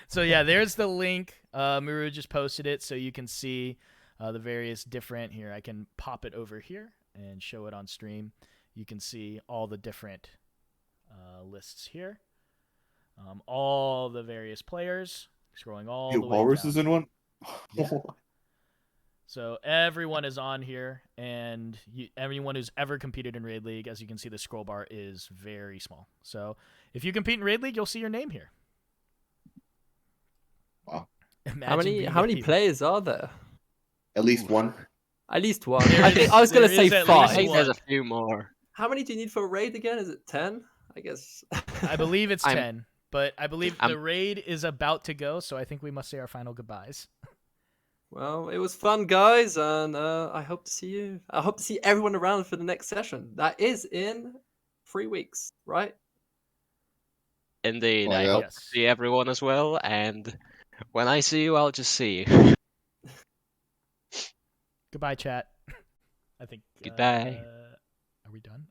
So yeah, there's the link. Miru just posted it, so you can see the various different. Here, I can pop it over here and show it on stream. You can see all the different lists here. All the various players. Scrolling all the way Walrus down. is in one. Yeah. So everyone is on here, and everyone who's ever competed in Raid League, as you can see, the scroll bar is very small. So if you compete in Raid League, you'll see your name here. Wow. How many players are there? At least one. At least one. There I was going to is say at least I 5. think one. there's a few more. How many do you need for a raid again? Is it 10? I guess. I believe it's I'm- 10, but I believe I'm- the raid is about to go, so I think we must say our final goodbyes. Well, it was fun, guys, and I hope to see you. I hope to see everyone around for the next session. That is in 3 weeks, right? Indeed, Oh, I yeah. hope Yes. to see everyone as well. And when I see you, I'll just see you. Goodbye, chat. I think. Goodbye. Are we done?